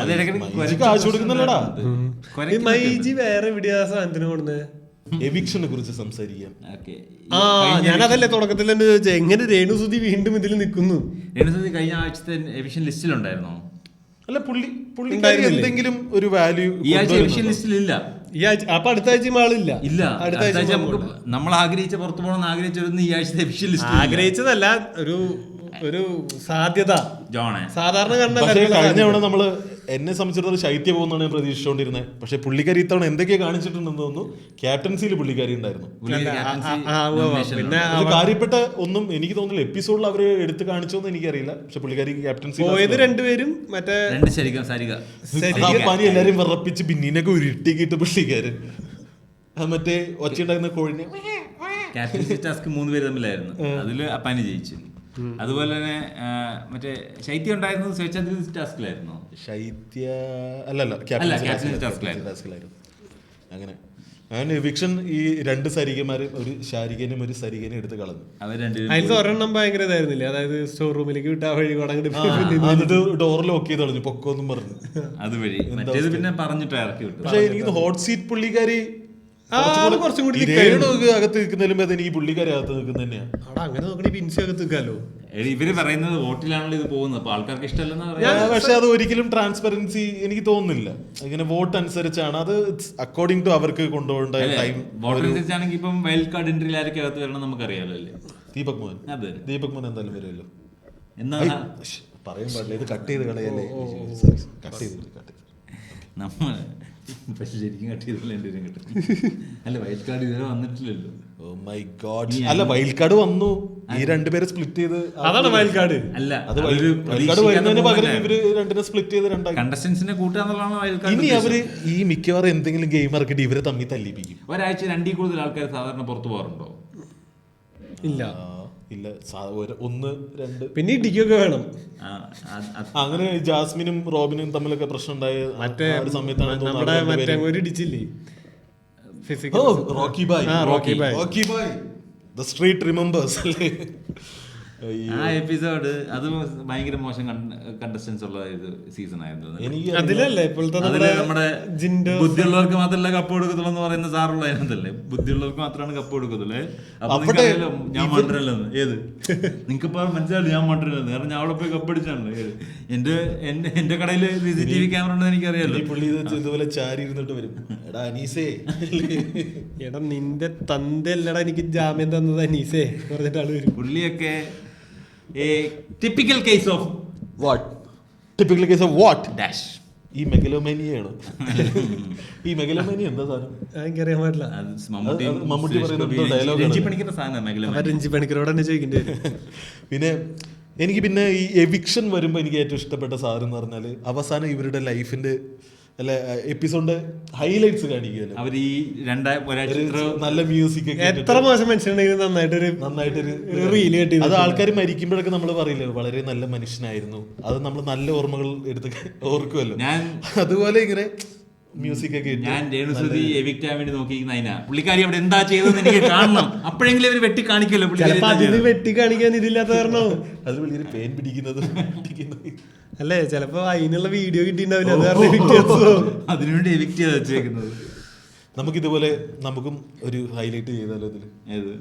കാശ് കൊടുക്കുന്നല്ലോടാ. മൈജി വേറെ എവിടെയാ സാധനത്തിന് കൊടുക്കുന്നത്? എവിക്ഷനെ കുറിച്ച് സംസാരിക്കാം. ഞാനതല്ലേ തുടക്കത്തിൽ തന്നെ ചോദിച്ചത്, എങ്ങനെ രേണുസുതി വീണ്ടും ഇതിൽ നിൽക്കുന്നു? രേണുസുതി കഴിഞ്ഞ ആഴ്ചത്തെ എവിക്ഷൻ ലിസ്റ്റിലുണ്ടായിരുന്നോ? അല്ല, പുള്ളി എന്തെങ്കിലും ഒരു വാല്യൂ ഈ ആഴ്ച എവിക്ഷൻ ലിസ്റ്റിലില്ല. ഈ ആഴ്ച അപ്പൊ അടുത്ത ആഴ്ച ആളില്ല. അടുത്ത ആഴ്ച നമുക്ക് നമ്മൾ ആഗ്രഹിച്ച പുറത്തു പോകണമെന്ന് ആഗ്രഹിച്ചിരുന്ന ഈ ആഴ്ച എവിക്ഷൻ ലിസ്റ്റ് ആഗ്രഹിച്ചതല്ല, ഒരു സാധ്യത. സാധാരണ കഴിഞ്ഞ തവണ നമ്മള് എന്നെ സംബന്ധിച്ചിടത്തോളം ശൈത്യ പോകുന്നതാണ് ഞാൻ പ്രതീക്ഷിച്ചുകൊണ്ടിരുന്നത്. പക്ഷെ പുള്ളിക്കാരി ഇത്തവണ എന്തൊക്കെയാ കാണിച്ചിട്ടുണ്ടെന്ന് തോന്നുന്നു. ക്യാപ്റ്റൻസിയിൽ പുള്ളിക്കാരി ഉണ്ടായിരുന്നു. കാര്യപ്പെട്ട ഒന്നും എനിക്ക് തോന്നുന്നില്ല എപ്പിസോഡിൽ അവര് എടുത്ത് കാണിച്ചോന്ന് എനിക്കറിയില്ല. പക്ഷെ പുള്ളിക്കാരി ക്യാപ്റ്റൻസി പോയത് 2 പേരും മറ്റേ പനി എല്ലാരും വിറപ്പിച്ച് പിന്നീനൊക്കെ ഉരുട്ടിക്കിട്ട് പുള്ളിക്കാരൻ മറ്റേ ഒച്ചയുണ്ടാകുന്ന കോഴിനെ ക്യാപ്റ്റൻസി ടാസ്ക് 3 പേര് തമ്മിലായിരുന്നു. അതില് അപ്പാനി ജയിച്ചു. അതുപോലെ തന്നെ മറ്റേ ശൈത്യ ഉണ്ടായിരുന്നത് സ്വേച്ഛാധിപതി ടാസ്കിലായിരുന്നു. ശൈത്യ അല്ലല്ല ക്യാപ്റ്റൻസി ടാസ്കിലായിരുന്നു. അങ്ങനെ എവിക്ഷൻ ഈ 2 സരികമാര്, ഒരു ശാരികനും ഒരു സരികനും എടുത്ത് കളഞ്ഞു. അതിൽ ഒരെണ്ണം ഭയങ്കര ഇതായിരുന്നില്ലേ? അതായത് സ്റ്റോർ റൂമിലേക്ക് വിട്ട വഴി എന്നിട്ട് ഡോർ ലോക്ക് ചെയ്ത് കളഞ്ഞു പൊക്കോന്നും പറഞ്ഞു. അതുവഴി പിന്നെ പറഞ്ഞിട്ട് ഇറക്കി വിട്ടു. പക്ഷെ എനിക്ക് ഹോട്ട് സീറ്റ് പുള്ളിക്കാരി കുറച്ചും കൂടി അകത്ത് നിൽക്കുന്നതിലും എനിക്ക് പുള്ളിക്കാരെ അകത്ത് നിൽക്കുന്ന തന്നെയാണ്. അങ്ങനെ നോക്കണേ ബിൻസി അകത്ത് നിൽക്കാലോ. ഇവര് പറയുന്നത് വോട്ടിലാണല്ലോ ഇത് പോകുന്നത്, അപ്പൊ ആൾക്കാർക്ക് ഇഷ്ടമല്ലെന്ന്. പക്ഷെ അത് ഒരിക്കലും ട്രാൻസ്പെറൻസി എനിക്ക് തോന്നുന്നില്ല. ഇങ്ങനെ വോട്ട് അനുസരിച്ചാണ് അത്, അക്കോർഡിംഗ് ടു അവർക്ക് കൊണ്ടുപോകേണ്ട ടൈം. വോട്ട് അനുസരിച്ചാണെങ്കിൽ ഇപ്പം വൈൽഡ് കാർഡ് എൻട്രിയിൽ ആരൊക്കെ അകത്ത് വരണം നമുക്കറിയാലോ അല്ലേ. ദീപക് മോഹൻ എന്തായാലും വരുമല്ലോ. എന്നാ പറയാൻ പാടില്ല, ഇത് കട്ട് ചെയ്ത് കളയല്ലേ. കട്ട് ചെയ്ത് നമ്മൾ പക്ഷെ ശരിക്കും കട്ട് ചെയ്തല്ലേ എൻ്റെ കിട്ടും. അല്ല വൈൽഡ് കാർഡ് ഇതുവരെ വന്നിട്ടില്ലല്ലോ. Oh my God. അല്ല വൈൽഡ് കാർഡ് വന്നു, ഈ രണ്ടുപേരെ സ്പ്ലിറ്റ് ചെയ്ത്. അതാണ് വൈൽഡ് കാർഡ്. അല്ല അത് വൈൽഡ് കാർഡ് വരുന്നതിന് പകരം ഇവര് രണ്ടിനെ സ്പ്ലിറ്റ് ചെയ്ത് രണ്ടായി കണ്ടസ്റ്റൻസിനെ കൂട്ടാന്നുള്ളതാണ് വൈൽഡ് കാർഡ്. ഇനി അവര് ഈ മിക്കവാറും എന്തെങ്കിലും ഗെയിം ഇറക്കിട്ട് ഇവരെ തമ്മിൽ തല്ലിപ്പിക്കും. ഒരാഴ്ച 2 കൂടുതൽ ആൾക്കാർ സാധാരണ പുറത്തു പോകാറുണ്ടോ? ഇല്ല ഇല്ല, 1 2. പിന്നെ ഇടിക്കൊക്കെ വേണം. അങ്ങനെ ജാസ്മിനും റോബിനും തമ്മിലൊക്കെ പ്രശ്നം ഉണ്ടായ മറ്റേ സമയത്താണ് ഒരു ഇടിച്ചില്ലേ റോക്കി ബായ്, ദ സ്ട്രീറ്റ് റിമെമ്പേഴ്സ് അല്ലേ ആ എപ്പിസോഡ്. അത് ഭയങ്കര മോശം കണ്ടസ്റ്റൻസ് ഉള്ള സീസൺ ആയിരുന്നു. അതിലല്ലേ ഇപ്പോഴത്തെ നമ്മുടെ ബുദ്ധിയുള്ളവർക്ക് മാത്രമല്ല കപ്പ് കൊടുക്കത്തുള്ളൂ എന്ന് പറയുന്ന സാറുള്ള അതിനകത്തല്ലേ, ബുദ്ധിയുള്ളവർക്ക് മാത്രമാണ് കപ്പ് കൊടുക്കത്തുള്ളൂ. ഞാൻ മണ്ടരല്ലെന്ന്. ഏത് നിങ്ങൾക്കിപ്പോ മനസ്സിലായില്ല ഞാൻ മണ്ടരല്ലെന്ന്, കാരണം ഞാൻ അവിടെ പോയി കപ്പ് അടിച്ചാണല്ലോ. എന്റെ കടയിൽ CCTV ക്യാമറ ഉണ്ടെന്ന് എനിക്കറിയാലോ. പുള്ളി ഇതുപോലെ ചാരി ഇരുന്നിട്ട് വരും, എടാ അനീസേ, എടാ നിന്റെ തന്തല്ലടാ എനിക്ക് ജാമ്യം തന്നത് അനീസേ പറഞ്ഞിട്ടാണ് വരും. പുള്ളിയൊക്കെ typical case of what dash. ഈ മെഗലോമാനിയാണ്. ഈ മെഗലോമാനി എന്താ സാധനം എനിക്കറിയാൻ പാടില്ല. മമ്മൂട്ടി രഞ്ജി പണിക്കരോട് തന്നെ ചോദിക്കേണ്ടി വരും. പിന്നെ എനിക്ക് പിന്നെ ഈ എവിക്ഷൻ വരുമ്പോൾ എനിക്ക് ഏറ്റവും ഇഷ്ടപ്പെട്ട സാധനം എന്ന് പറഞ്ഞാൽ അവസാനം ഇവരുടെ ലൈഫിന്റെ അല്ല എപ്പിസോഡിന്റെ ഹൈലൈറ്റ്സ് കാണിക്കുമല്ലോ. അവർ ഈ നല്ല മ്യൂസിക് ഒക്കെ എത്ര മോശം മനുഷ്യനുണ്ടെങ്കിലും നന്നായിട്ടൊരു റീല് കിട്ടി. അത് ആൾക്കാർ മരിക്കുമ്പോഴൊക്കെ നമ്മൾ പറയില്ലേ വളരെ നല്ല മനുഷ്യനായിരുന്നു, അത് നമ്മൾ നല്ല ഓർമ്മകൾ എടുത്ത് ഓർക്കുമല്ലോ. അതുപോലെ ഇങ്ങനെ മ്യൂസിക് ഒക്കെ. ഞാൻ രേണുസുതി എവിക്റ്റ് ആവാൻ വേണ്ടി നോക്കിയിരിക്കുന്ന പുള്ളിക്കാരി അവിടെ എന്താ ചെയ്തതെന്ന് എനിക്ക് കാണണം. അപ്പോഴെങ്കിലും അവർ വെട്ടി കാണിക്കല്ലോ. വെട്ടി കാണിക്കാൻ ഇതില്ലാത്ത കാരണം അത് വലിയൊരു പെയിൻ പിടിക്കുന്നത് അല്ലേ. ചിലപ്പോ അതിനുള്ള വീഡിയോ കിട്ടിയിട്ടുണ്ടാവില്ല, അതിനുവേണ്ടി എവിക്റ്റ് ചെയ്ത് വെച്ചേക്കുന്നത്. നമുക്കിതുപോലെ നമുക്കും ഒരു ഹൈലൈറ്റ് ചെയ്താലോ ഇതിൽ. ഏത്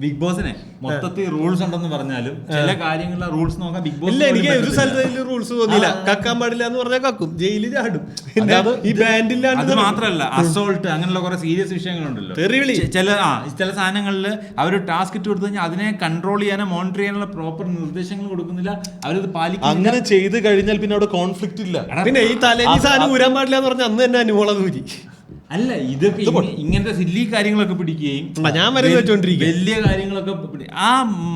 ബിഗ് ബോസിനെ മൊത്തത്തിൽ റൂൾസ് ഉണ്ടെന്ന് പറഞ്ഞാലും ചില കാര്യങ്ങളിലെ റൂൾസ് നോക്കാൻ ബിഗ് ബോസ്. ഇല്ല, എനിക്ക് ഒരു സ്ഥലത്ത് റൂൾസ് തോന്നിയില്ല. കക്കാൻ പാടില്ല എന്ന് പറഞ്ഞാൽ കക്കും, ജയിലിൽ ചാടും. ഈ ബാൻഡില്ലാണ്ട്. അത് മാത്രമല്ല അസോൾട്ട് അങ്ങനെയുള്ള കുറെ സീരിയസ് വിഷയങ്ങളുണ്ടല്ലോ. ചില സാധനങ്ങളിൽ അവർ ടാസ്ക് ഇട്ട് കൊടുത്തു കഴിഞ്ഞാൽ അതിനെ കൺട്രോൾ ചെയ്യാനോ മോണിറ്റർ ചെയ്യാനുള്ള പ്രോപ്പർ നിർദ്ദേശങ്ങൾ കൊടുക്കുന്നില്ല, അവരത് പാലിക്കും. അങ്ങനെ ചെയ്ത് കഴിഞ്ഞാൽ പിന്നെ അവിടെ കോൺഫ്ലിക്റ്റ് ഇല്ല. പിന്നെ ഈ തലേന്ന് സാധനം ഊരാൻ പാടില്ല എന്ന് പറഞ്ഞാൽ അന്ന് തന്നെ അനുമോളം ഊരി. അല്ല ഇത് ഇങ്ങനത്തെ സില്ലി കാര്യങ്ങളൊക്കെ പിടിക്കുകയും ഞാൻ വലിയ കാര്യങ്ങളൊക്കെ ആ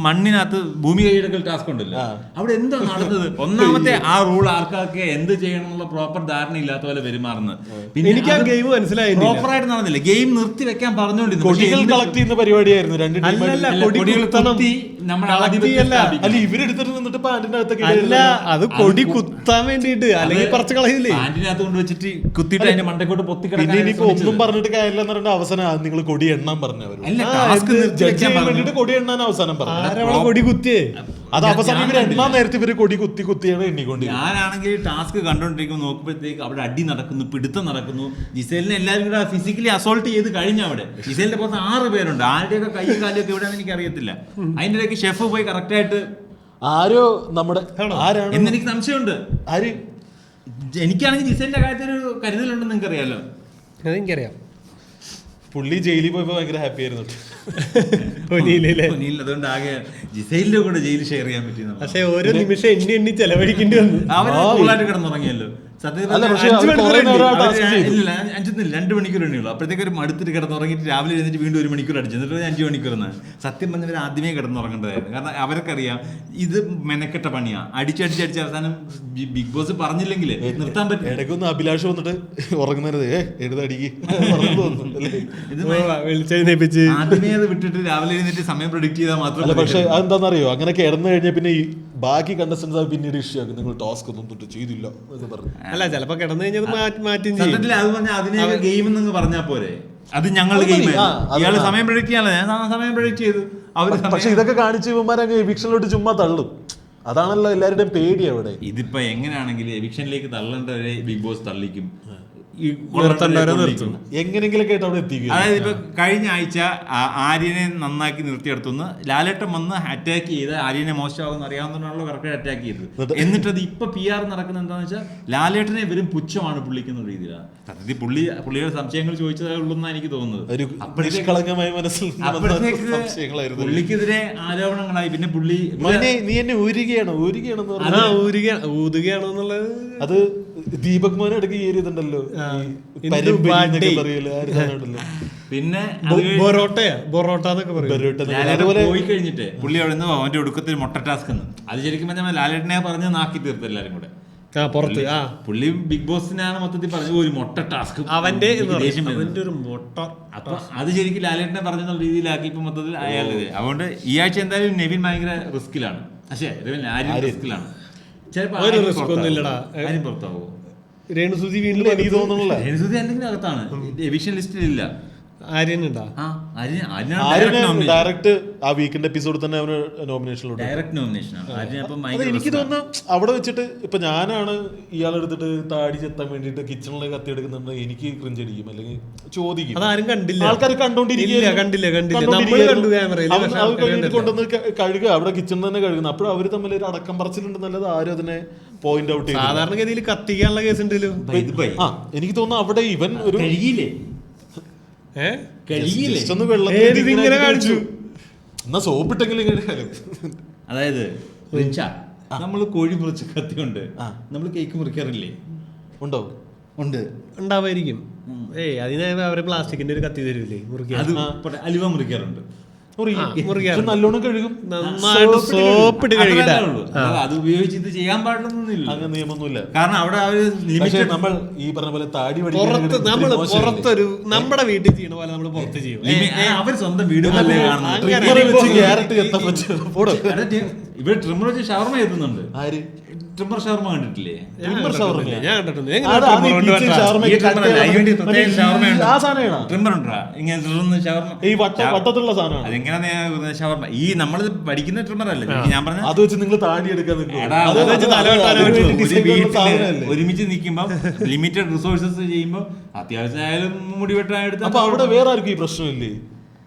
മണ്ണിനകത്ത് ഭൂമി കൈയെടുക്കൽ ടാസ്ക് ഉണ്ടല്ലോ, അവിടെ എന്താ നടന്നത്? ഒന്നാമത്തെ ആ റൂൾ ആൾക്കാർക്ക് എന്ത് ചെയ്യണം എന്നുള്ള പ്രോപ്പർ ധാരണ ഇല്ലാത്ത പോലെ പെരുമാറുന്നത്. പിന്നെ എനിക്ക് ആ ഗെയിം മനസ്സിലായി, പ്രോപ്പറായിട്ട് നടന്നില്ല. ഗെയിം നിർത്തി വെക്കാൻ പറഞ്ഞുകൊണ്ടിരുന്നു. കളക്ട് ചെയ്യുന്ന പരിപാടിയായിരുന്നു. അല്ല, അത് കൊടി കുത്താൻ വേണ്ടിട്ട്, അല്ലെങ്കിൽ പറിച്ചു കളയില്ലേ, പാന്റിനകത്ത് കൊണ്ട് വെച്ചിട്ട് കുത്തിയിട്ട് അതിന്റെ മണ്ടക്കോട്ട് പൊത്തിക്കിടക്കാൻ. ഒന്നും പറഞ്ഞിട്ട് കാര്യമില്ല എന്ന് പറഞ്ഞ അവസാനം നിങ്ങൾ കൊടി എണ്ണാൻ പറഞ്ഞവർ കൊടി എണ്ണാൻ അവസാനം പറഞ്ഞു. കൊടി കുത്തിയേ അത് അവസാനം ഇവർ എണ്ണാൻ നേരത്തെ ഇവര് കൊടി കുത്തിയാണ് എണ്ണിക്കൊണ്ട്. ഞാനാണെങ്കിൽ ടാസ്ക് കണ്ടോണ്ടിരിക്കുമ്പോൾ നോക്കുമ്പോഴത്തേക്ക് അവിടെ അടി നടക്കുന്നു, പിടുത്തം നടക്കുന്നു. ജിസേലിനെ എല്ലാവരും കൂടെ ഫിസിക്കലി അസോൾട്ട് ചെയ്ത് കഴിഞ്ഞു. അവിടെ ജിസേലിന്റെ പുറത്ത് 6 പേരുണ്ട്. ആരുടെയൊക്കെ കൈയും കാലൊക്കെ എവിടെയാണെന്ന് എനിക്ക് അറിയത്തില്ല. അതിന്റെ ഇടയ്ക്ക് ഷെഫ് പോയി കറക്റ്റ് ആയിട്ട് ആരോ നമ്മുടെ ആരാണ് എന്നെനിക്ക് സംശയമുണ്ട്. ആര് എനിക്കാണെങ്കിൽ ജിസേലിന്റെ കാര്യത്തിൽ ഒരു കരുതലുണ്ടെന്ന് നിങ്ങൾക്ക് അറിയാലോ. അതെനിക്കറിയാം. പുള്ളി ജയിലിൽ പോയപ്പോ ഭയങ്കര ഹാപ്പി ആയിരുന്നു. അതുകൊണ്ട് ആകെ ജിസൈലിന്റെ കൂടെ ജയിൽ ഷെയർ ചെയ്യാൻ പറ്റി. പക്ഷെ ഓരോ നിമിഷം എണ്ണി ചെലവഴിക്കേണ്ടി വന്നു. അവര് കിടന്നുറങ്ങിയല്ലോ. സത്യത്തിൽ 2 മണിക്കൂർ എണ്ണിയുള്ളൂ. അപ്പോഴത്തേക്ക് ഒരു മടുത്തിട്ട് കിടന്നുറങ്ങിയിട്ട് രാവിലെ എഴുന്നിട്ട് വീണ്ടും 1 മണിക്കൂർ അടിച്ചു, എന്നിട്ട് 5 മണിക്കൂർ. സത്യം പറഞ്ഞവർ ആദ്യമേ കിടന്നുറങ്ങേണ്ടതായിരുന്നു. കാരണം അവർക്കറിയാം ഇത് മെനക്കെട്ട പണിയാ. അടിച്ചടിച്ച് അവസാനം ബിഗ് ബോസ് പറഞ്ഞില്ലെങ്കിൽ നിർത്താൻ പറ്റും. ഇടയ്ക്കൊന്ന് അഭിലാഷ് വന്നിട്ട് ഉറങ്ങുന്നത് എഴുതടിക്ക് ആദ്യമേ അത് വിട്ടിട്ട് രാവിലെ എഴുന്നിട്ട് സമയം പ്രൊഡിക്ട് ചെയ്താൽ മാത്രമല്ല. പക്ഷെ അതെന്താണെന്നറിയോ, അങ്ങനെ കിടന്നു കഴിഞ്ഞാൽ പിന്നെ ഈ ബാക്കി കണ്ടസ്റ്റൻസ് പിന്നീട് ഇഷ്യൂ ആക്കും, നിങ്ങൾ ടാസ്ക് ഒന്നും തൊട്ട് ചെയ്തില്ല എന്ന് പറഞ്ഞു. അല്ല, ചിലപ്പോ കിടന്നു കഴിഞ്ഞാൽ മാറ്റും. സത്യത്തിൽ അത് പറഞ്ഞാൽ അതിനെ ഗെയിം എന്നങ്ങ് പറഞ്ഞാൽ പോരെ. അത് ഞങ്ങളുടെ ഗെയിം. ഇയാള് സമയം പ്രൊഡിക്ട് ചെയ്യാനല്ല, ഞാൻ സമയം പ്രൊഡിക്ട് ചെയ്തു. പക്ഷെ ഇതൊക്കെ കാണിച്ച് ഇവന്മാരങ്ങ് എവിക്ഷനിലോട്ട് ചുമ്മാ തള്ളും. അതാണല്ലോ എല്ലാവരുടെയും പേടി അവിടെ. ഇതിപ്പോ എങ്ങനെയാണെങ്കിലും എവിക്ഷനിലേക്ക് തള്ളേണ്ടവരെ ബിഗ് ബോസ് തള്ളിക്കും, എങ്ങനെങ്കിലൊക്കെ ആയിട്ട് അവിടെ എത്തിക്കും. അതായത് ഇപ്പൊ കഴിഞ്ഞ ആഴ്ച ആര്യനെ നന്നാക്കി നിർത്തിയെടുത്തുനിന്ന് ലാലേട്ടൻ വന്ന് അറ്റാക്ക് ചെയ്ത് ആര്യനെ മോശമാകുന്ന അറിയാവുന്നതാണല്ലോ കറക്റ്റ് അറ്റാക്ക് ചെയ്തത്. എന്നിട്ടത് ഇപ്പൊ PR നടക്കുന്നത് എന്താണെന്ന് വെച്ചാൽ ലാലേട്ടനെ വെറും പുച്ഛമാണ് പുള്ളിക്കുന്ന രീതിയിലാണ്. സത്യത്തിൽ പുള്ളിയുടെ സംശയങ്ങൾ ചോദിച്ചതേ ഉള്ളൂന്നാണ് എനിക്ക് തോന്നുന്നത്. നിഷ്കളങ്കമായ മനസ്സിൽ പുള്ളിക്കെതിരെ ആരോപണങ്ങളായി. പിന്നെ പുള്ളി നീ എന്നെ ഊരുകയാണോ ഊതുകയാണോ എന്നുള്ളത് അത് ദീപക് മോനെ ഇടയ്ക്ക് ഏരിയതുണ്ടല്ലോ. പിന്നെ പോയി കഴിഞ്ഞിട്ട് പുള്ളി അവിടെ നിന്ന് അവന്റെ ഒടുക്കത്തിൽ മൊട്ട ടാസ്ക് അത് ശരിക്കും പറഞ്ഞാൽ ലാലേട്ടനെ പറഞ്ഞ് നാക്കി തീർത്ത് എല്ലാരും കൂടെ പുള്ളി ബിഗ് ബോസിനാണ് മൊത്തത്തിൽ പറഞ്ഞത് ഒരു മൊട്ട ടാസ്ക് അവന്റെ അപ്പൊ അത് ശരിക്കും ലാലേട്ടനെ പറഞ്ഞ രീതിയിലാക്കി ഇപ്പൊ മൊത്തത്തിൽ അയാളത്. അതുകൊണ്ട് ഈ ആഴ്ച എന്തായാലും നെവിൻ ഭയങ്കര റിസ്കിലാണ്. പക്ഷേ ആര്യം റിസ്കിലാണ്. ആരും പുറത്താവോ? രേണുസുതി വീണ്ടും എനിക്ക് തോന്നുന്നില്ല. രേണുസുതി അല്ലെങ്കിൽ അകത്താണ്, എവിക്ഷൻ ലിസ്റ്റിൽ ഇല്ല. ഡയറക്റ്റ് ആ വീക്കെൻഡ് എപ്പിസോഡ് തന്നെ അവന് നോമിനേഷനിലുണ്ട്. ഡയറക്റ്റ് നോമിനേഷനാണ്. എനിക്ക് തോന്നുന്നു അവിടെ വെച്ചിട്ട് ഇപ്പൊ ഞാനാണ് ഇയാളെടുത്തിട്ട് താടി ചെത്താൻ വേണ്ടിട്ട് കിച്ചണിലെ കത്തി എടുക്കുന്നുണ്ട്, എനിക്ക് ക്രിഞ്ചടിക്കും അല്ലെങ്കിൽ ചോദിക്കും. അതാരും കണ്ടില്ല, ആൾക്കാർ കണ്ടോണ്ടിരിക്കും. കൊണ്ടുവന്ന് കഴുകുക, അവിടെ കിച്ചണിൽ തന്നെ കഴുകുന്നു. അപ്പോഴും അവര് തമ്മിൽ ഒരു അടക്കം പറച്ചിലുണ്ടെന്നല്ലാതെ ആരും അതിനെ പോയിന്റ് ഔട്ട് ചെയ്യും. സാധാരണഗതിയിൽ കത്തിക്കാനുള്ള കേസ് ഉണ്ടല്ലോ. എനിക്ക് തോന്നുന്നു അവിടെ ഇവൻ ഒരു കാണിച്ചു എന്നാ സോപ്പിട്ടെങ്കിലും. അതായത് നമ്മള് കോഴി മുറിച്ച് കത്തിയുണ്ട്, നമ്മള് കേക്ക് മുറിക്കാറില്ലേ? ഉണ്ടോ? ഉണ്ടാവായിരിക്കും. അതിനെ അവരെ പ്ലാസ്റ്റിക്കിന്റെ ഒരു കത്തി തരൂലേ മുറിക്കാൻ. അലുവ മുറിക്കാറുണ്ട്, നല്ലോണം കഴുകും, സോപ്പിട്ട് കഴുകില്ല. അത് ഉപയോഗിച്ച് ഇത് ചെയ്യാൻ പാടില്ലെന്നില്ല, അങ്ങനെ നിയമമൊന്നുമില്ല. കാരണം അവിടെ നമ്മൾ ഈ പറഞ്ഞ പോലെ താടി പുറത്തൊരു നമ്മുടെ വീട്ടിൽ ചെയ്യണ പോലെ നമ്മൾ പുറത്ത് ചെയ്യും. അവർ സ്വന്തം വീടുകളിലേ കാണുന്നത്. ഇവിടെ ട്രിമ്മർ വെച്ച് ഷവർമ എത്തുന്നുണ്ട്. ട്രിമ്മർ ഷവർമ കണ്ടിട്ടില്ലേ? ഞാൻ കണ്ടിട്ടുണ്ട്. ട്രിമ്മർ ഉണ്ടാ ഇങ്ങനെ ഷവർമ, ഈ വട്ടത്തുള്ള സാധനമാണ്. അതെങ്ങനെയാ ഷവർമ? ഈ നമ്മള് പഠിക്കുന്ന ട്രിമ്മർ അല്ലേ ഞാൻ പറഞ്ഞത്. അത് വെച്ച് നിങ്ങൾ താടി എടുക്കാൻ ഒരുമിച്ച് നിൽക്കുമ്പോ ലിമിറ്റഡ് റിസോഴ്സസ് ചെയ്യുമ്പോ അത്യാവശ്യം മുടി വെട്ടാൻ എടുത്ത്. അപ്പൊ അവിടെ വേറെ ആർക്കും ഈ പ്രശ്നമില്ലേ?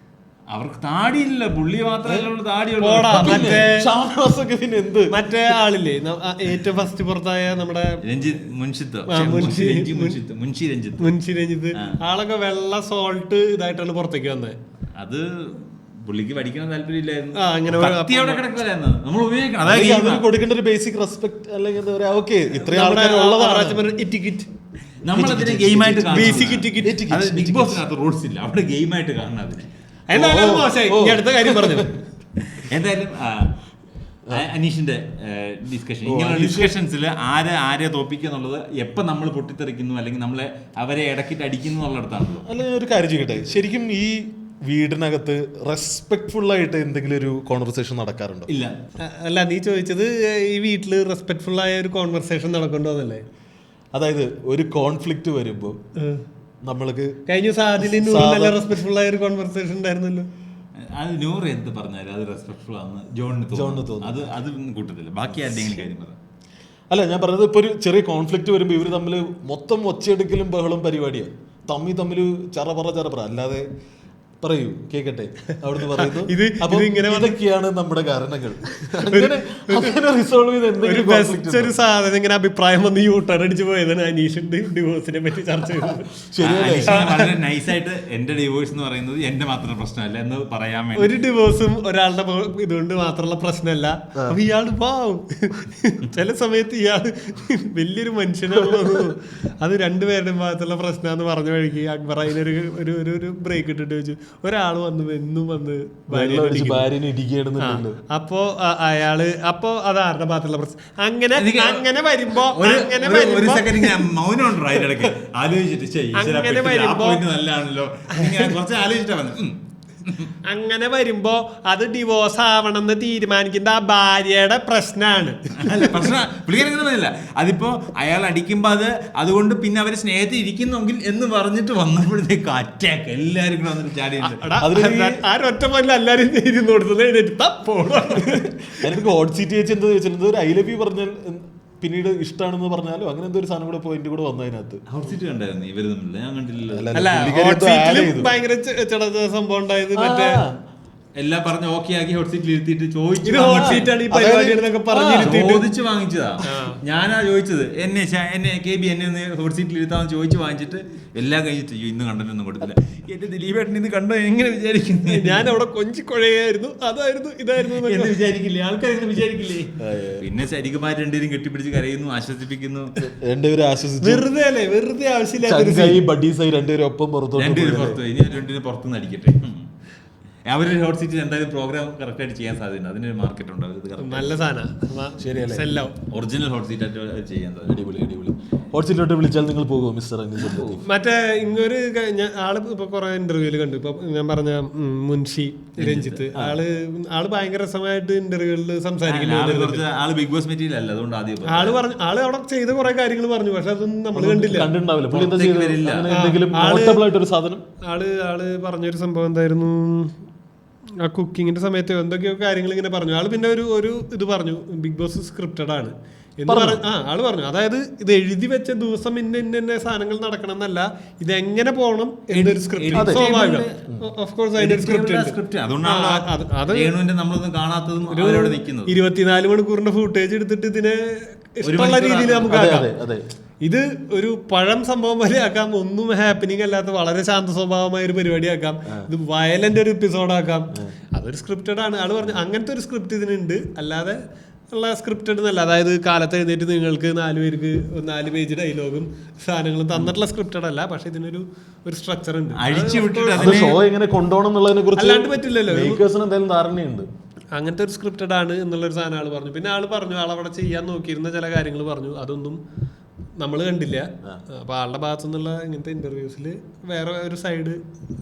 അവർക്ക് താടിയില്ല, പുള്ളി മാത്രമല്ല താടിയുള്ളൂ. മറ്റേ ആളില്ലേ ഏറ്റവും ഫസ്റ്റ് പുറത്തായ നമ്മുടെ മുൻഷി രഞ്ജിത്ത്, ആളൊക്കെ വെള്ള സോൾട്ട് ഇതായിട്ടാണ് പുറത്തേക്ക് വന്നത്. അത് പുള്ളിക്ക് പഠിക്കാൻ താല്പര്യമില്ലായിരുന്നു. നമ്മൾ ഉപയോഗിക്കണം, കൊടുക്കേണ്ട ഒരു ബേസിക് റെസ്പെക്ട് അല്ലെങ്കിൽ എന്താ പറയാ. ഓക്കെ, ഇത്രയും നമ്മളതിനെ ഗെയിമായിട്ട് ബിഗ് ബോസിനകത്ത് റൂൾസ് ഇല്ല, അവിടെ ഗെയിമായിട്ട് കാണണം അതിനെ. അടുത്ത കാര്യം പറഞ്ഞു. എന്തായാലും അനീഷിന്റെ ഡിസ്കഷൻ, ഇങ്ങനെയുള്ള ഡിസ്കഷൻസിൽ ആരെ തോപ്പിക്കുക എന്നുള്ളത് എപ്പോൾ നമ്മൾ പൊട്ടിത്തെറിക്കുന്നു അല്ലെങ്കിൽ നമ്മളെ അവരെ ഇടക്കിട്ട് അടിക്കുന്നു എന്നുള്ളിടത്താണല്ലോ. അല്ല, ഒരു കാര്യം ചെയ്യട്ടെ, ശരിക്കും ഈ വീടിനകത്ത് റെസ്പെക്ട്ഫുൾ ആയിട്ട് എന്തെങ്കിലും ഒരു കോൺവെർസേഷൻ നടക്കാറുണ്ടോ? ഇല്ല. അല്ല, നീ ചോദിച്ചത് ഈ വീട്ടില് റെസ്പെക്ട്ഫുൾ ആയ ഒരു കോൺവെർസേഷൻ നടക്കണ്ടോ എന്നല്ലേ? അതായത് ഒരു കോൺഫ്ലിക്റ്റ് വരുമ്പോ നമ്മൾക്ക് കഴിഞ്ഞ ദിവസം റെസ്പെക്ട്ഫുൾ ആയ ഒരു കോൺവെർസേഷൻ ഉണ്ടായിരുന്നല്ലോ. അത് നൂറ് എന്ത് പറഞ്ഞാലും അത് റെസ്പെക്ട്ഫുൾ ആണ് ജോണിന് തോന്നുന്നു. അത് കൂട്ടത്തില്ല, ബാക്കി ആരുടെയെങ്കിലും കാര്യം പറയാം. അല്ല, ഞാൻ പറഞ്ഞത് ഇപ്പൊ ഒരു ചെറിയ കോൺഫ്ലിക്റ്റ് വരുമ്പോ ഇവര് തമ്മിൽ മൊത്തം ഒച്ചയെടുക്കലും ബഹളം പരിപാടിയാണ്. തമ്മിൽ ചറപറ അല്ലാതെ പറയൂ, കേക്കട്ടെ, അവിടുന്ന് പറയുന്നു ഇതൊക്കെയാണ് നമ്മുടെ കാരണങ്ങൾ. ഒരു സാധനം ഇങ്ങനെ അഭിപ്രായം വന്ന് യൂട്ടേൺ അടിച്ചു പോയതാണ് അനീഷിന്റെ ഡിവോഴ്സിനെ പറ്റി ചർച്ച ചെയ്തത്. വളരെ നൈസായിട്ട് എന്റെ ഡിവോഴ്സ് എന്ന് പറയുന്നത് എന്റെ മാത്രം പ്രശ്നമല്ല എന്ന് പറയാൻ വേണ്ടി, ഒരു ഡിവോഴ്സും ഒരാളുടെ ഇതുകൊണ്ട് മാത്രമുള്ള പ്രശ്നമല്ല. അപ്പൊ ഇയാള് ചില സമയത്ത് ഇയാള് വലിയൊരു മനുഷ്യനാണോ, അത് രണ്ടുപേരുടെയും ഭാഗത്തുള്ള പ്രശ്നമാണെന്ന് പറഞ്ഞ വഴിക്ക് അക്ബർ അതിനൊരു ഒരു ബ്രേക്ക് ഇട്ടിട്ട് വെച്ചു. ഒരാൾ എന്നും വന്ന് അപ്പോ അയാള് അപ്പൊ അത് ആരുടെ ഭാഗത്തുള്ള പ്രശ്നം. അങ്ങനെ വരുമ്പോ ഒരു സെക്കൻഡ് മൗനം ഉണ്ടോ അതിനിടയ്ക്ക് ആലോചിച്ചിട്ട് നല്ലതാണല്ലോ കുറച്ച് ആലോചിച്ചിട്ടാ വന്നത്. അങ്ങനെ വരുമ്പോ അത് ഡിവോഴ്സ് ആവണമെന്ന് തീരുമാനിക്കുന്ന ആ ഭാര്യയുടെ പ്രശ്നമാണ്. അല്ല പ്രശ്നം പുള്ളിക്കാരല്ല, അതിപ്പോ അയാൾ അടിക്കുമ്പോ അതുകൊണ്ട് പിന്നെ അവര് സ്നേഹത്തിൽ ഇരിക്കുന്നെങ്കിൽ എന്ന് പറഞ്ഞിട്ട് വന്നപ്പോഴത്തേക്ക് അറ്റാക്ക് എല്ലാരും കൂടെ വന്നിട്ട് ചാടിയുണ്ട്. ആരൊറ്റ പോലെ എല്ലാരും ഇരുന്ന് കൊടുത്തത് എനിക്ക് ഹോട്ട് സീറ്റ് വെച്ച് എന്താ ചോദിച്ചാൽ ഒരു ഐ ലവ് യു പറഞ്ഞാൽ പിന്നീട് ഇഷ്ടമാണെന്ന് പറഞ്ഞാലും അങ്ങനെ എന്തോ ഒരു സാധനം കൂടെ പോയിന്റ് കൂടെ വന്നതിനകത്ത് ഹോട്ട് സീറ്റ് കണ്ടായിരുന്നു ഇവര് തമ്മിൽ, ഞാൻ കണ്ടില്ലല്ലോ. ഭയങ്കര സംഭവം ഉണ്ടായത് മറ്റേ എല്ലാം പറഞ്ഞ് ഓക്കെ ആക്കി ഹോട്ട് സീറ്റിൽ ഇരുത്തിയിട്ട് ചോദിച്ചു വാങ്ങിച്ചതാ. ഞാനാ ചോദിച്ചത്, എന്നെ KB എന്നെ ഹോട്ട് സീറ്റിൽ ഇരുത്താന്ന് ചോദിച്ചു വാങ്ങിച്ചിട്ട് എല്ലാം കഴിഞ്ഞിട്ട് ഇന്ന് കണ്ടൊന്നും കൊടുത്തില്ല. എന്റെ ദിലീപേട്ടൻ ഇന്ന് കണ്ടോ എങ്ങനെ വിചാരിക്കുന്നു? ഞാൻ അവിടെ കൊഞ്ചിക്കൊഴയായിരുന്നു, അതായിരുന്നു ഇതായിരുന്നു എന്ന് വിചാരിക്കില്ലേ? ആൾക്കാർ എങ്ങനെ വിചാരിക്കില്ലേ? പിന്നെ ശരിക്കുമാർ രണ്ടുപേരും കെട്ടിപ്പിടിച്ച് കരയുന്നു, ആശ്വസിപ്പിക്കുന്നു. രണ്ടുപേരും ആശ്വസിച്ചു. വെറുതെ ആവശ്യമില്ല. രണ്ടുപേരും ഒപ്പം പുറത്തു, ഇനി രണ്ടുപേരും പുറത്തുനിന്ന് അടിക്കട്ടെ. അവരൊരു ഹോട്ട് സീറ്റിൽ എന്തായാലും പ്രോഗ്രാം കറക്റ്റ് ആയിട്ട് ചെയ്യാൻ സാധ്യത, അതിനൊരു മാർക്കറ്റ് ഉണ്ട്. അവർ നല്ല സാധനം, ഒറിജിനൽ ഹോട്ട് സീറ്റ് ചെയ്യാൻ സാധ്യത. അടിപൊളി അടിപൊളി. ഹോട്ട് സീറ്റിലോട്ട് വിളിച്ചാൽ നിങ്ങൾ പോകുമോ മിസ്റ്റർ? മറ്റേ ഇങ്ങൊരു ആള് ഇപ്പൊ കുറെ ഇന്റർവ്യൂല് കണ്ടു. ഇപ്പൊ ഞാൻ പറഞ്ഞ മുൻഷി രഞ്ജിത്ത്, ആള് ഭയങ്കര രസമായിട്ട് ഇന്റർവ്യൂകളിൽ സംസാരിക്കുന്നത്. ആള് ബിഗ് ബോസ് മെറ്റീരിയൽ അല്ല, അതുകൊണ്ട് ആദ്യം ആള് അവിടെ ചെയ്ത കുറെ കാര്യങ്ങൾ പറഞ്ഞു, പക്ഷെ അതൊന്നും നമ്മൾ ആള് പറഞ്ഞൊരു സംഭവം എന്തായിരുന്നു, ആ കുക്കിങ്ങിന്റെ സമയത്ത് എന്തൊക്കെയോ കാര്യങ്ങൾ ഇങ്ങനെ പറഞ്ഞു. ആള് പിന്നെ ഒരു ഇത് പറഞ്ഞു, ബിഗ് ബോസ് സ്ക്രിപ്റ്റഡ് ആണ് എന്ന് ആള് പറഞ്ഞു. അതായത് ഇത് എഴുതി വെച്ച ദിവസം ഇന്ന സാധനങ്ങൾ നടക്കണം എന്നല്ല, ഇത് എങ്ങനെ പോകണം എന്നൊരു സ്ക്രിപ്റ്റ്. സ്വാഭാവികം, ഓഫ് കോഴ്സ് അതിന്റെ സ്ക്രിപ്റ്റ്. 24 മണിക്കൂറിന്റെ ഫുട്ടേജ് എടുത്തിട്ട് ഇതിനെ ഇഷ്ടമുള്ള രീതിയിൽ നമുക്ക് ആക്കാം. ഇത് ഒരു പഴം സംഭവം പോലെ ആക്കാം, ഒന്നും ഹാപ്പനിങ് അല്ലാത്ത വളരെ ശാന്ത സ്വഭാവമായ ഒരു പരിപാടി ആക്കാം, ഇത് വയലന്റ് ഒരു എപ്പിസോഡ് ആക്കാം. അതൊരു സ്ക്രിപ്റ്റഡ് ആണ്. ആള് പറഞ്ഞു അങ്ങനത്തെ ഒരു സ്ക്രിപ്റ്റ് ഇതിനുണ്ട്, അല്ലാതെ ഉള്ള സ്ക്രിപ്റ്റഡ് എന്നല്ല. അതായത് കാലത്ത് എഴുന്നേറ്റ് നിങ്ങൾക്ക് 4 പേർക്ക് 4 പേജ് ഡയലോഗും സാധനങ്ങളും തന്നിട്ടുള്ള സ്ക്രിപ്റ്റഡ് അല്ല, പക്ഷെ ഇതിനൊരു സ്ട്രക്ചർ ഉണ്ട്. ഷോ എങ്ങനെ കൊണ്ടുപോകണം എന്നുള്ളതിനെ കുറിച്ച് അല്ലാണ്ട് പറ്റില്ലല്ലോ, എന്തായാലും ധാരണയുണ്ട്. അങ്ങനത്തെ ഒരു സ്ക്രിപ്റ്റഡ് ആണ് എന്നുള്ളൊരു സാധനം ആള് പറഞ്ഞു. പിന്നെ ആള് പറഞ്ഞു ആളവിടെ ചെയ്യാൻ നോക്കിയിരുന്ന ചില കാര്യങ്ങൾ പറഞ്ഞു, അതൊന്നും നമ്മൾ കണ്ടില്ല. അപ്പൊ ആളുടെ ഭാഗത്തു നിന്നുള്ള ഇങ്ങനത്തെ ഇന്റർവ്യൂസിൽ വേറെ ഒരു സൈഡ്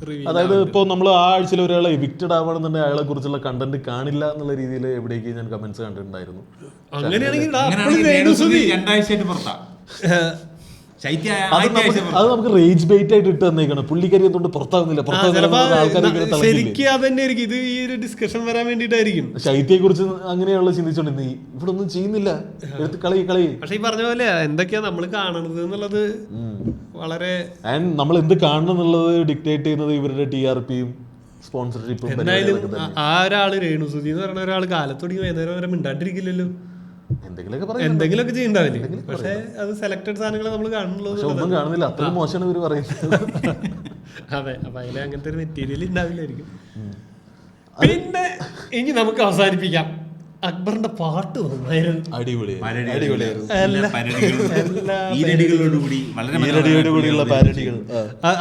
റിവ്യൂ. അതായത് ഇപ്പൊ നമ്മൾ ആ ആഴ്ചയിൽ ഒരാളെ എവിക്റ്റഡ് ആവണമെന്നുണ്ടെങ്കിൽ അയാളെ കുറിച്ചുള്ള കണ്ടന്റ് കാണില്ല എന്നുള്ള രീതിയിൽ എവിടേക്ക് ഞാൻ കമന്റ്സ് കണ്ടിട്ടുണ്ടായിരുന്നു. അങ്ങനെയാണെങ്കിൽ 2 ആഴ്ചയായിട്ട് പുറത്താ. അത് നമുക്ക് റേജ് ബൈറ്റ് ആയിട്ട് ഇട്ട് തന്നേക്കണം. പുള്ളിക്കാരി എന്തുകൊണ്ട് പുറത്താകുന്നില്ല, ശരിക്കും അതന്നെയായിരിക്കും ഇത് ഈ ഒരു ഡിസ്കഷൻ വരാൻ വേണ്ടിട്ടായിരിക്കും. ശൈത്യയെ കുറിച്ച് അങ്ങനെയുള്ള ചിന്തിച്ചോണ്ടിരുന്ന ഇവിടെ ഒന്നും ചെയ്യുന്നില്ല, എടുത്ത് കളി. പക്ഷെ ഈ പറഞ്ഞ പോലെ എന്തൊക്കെയാ നമ്മൾ കാണണത് എന്നുള്ളത് വളരെ, ആൻഡ് നമ്മൾ എന്ത് കാണണം എന്നുള്ളത് ഡിക്റ്റേറ്റ് ചെയ്യുന്നത് ഇവരുടെ TRPയും സ്പോൺസർഷിപ്പും. എന്തായാലും ആ ഒരാള് രേണുസുതി എന്ന് പറയുന്ന ഒരാൾ കാലത്തൊടി വൈകുന്നേരം വരെ മിണ്ടാണ്ടിരിക്കില്ലല്ലോ, എന്തെങ്കിലുമൊക്കെ ചെയ്യണ്ടാവില്ലേ. പക്ഷെ അത് സെലക്ടഡ് സാധനങ്ങൾ നമ്മൾ കാണുന്നില്ല, അത്ര മോശമാണ് ഇവര് പറയുന്നത്. അതെ, അപ്പൊ അതിൽ അങ്ങനത്തെ ഒരു മെറ്റീരിയൽ ഉണ്ടാവില്ലായിരിക്കും. പിന്നെ ഇനി നമുക്ക് അവസാനിപ്പിക്കാം. അക്ബറിന്റെ പാട്ട്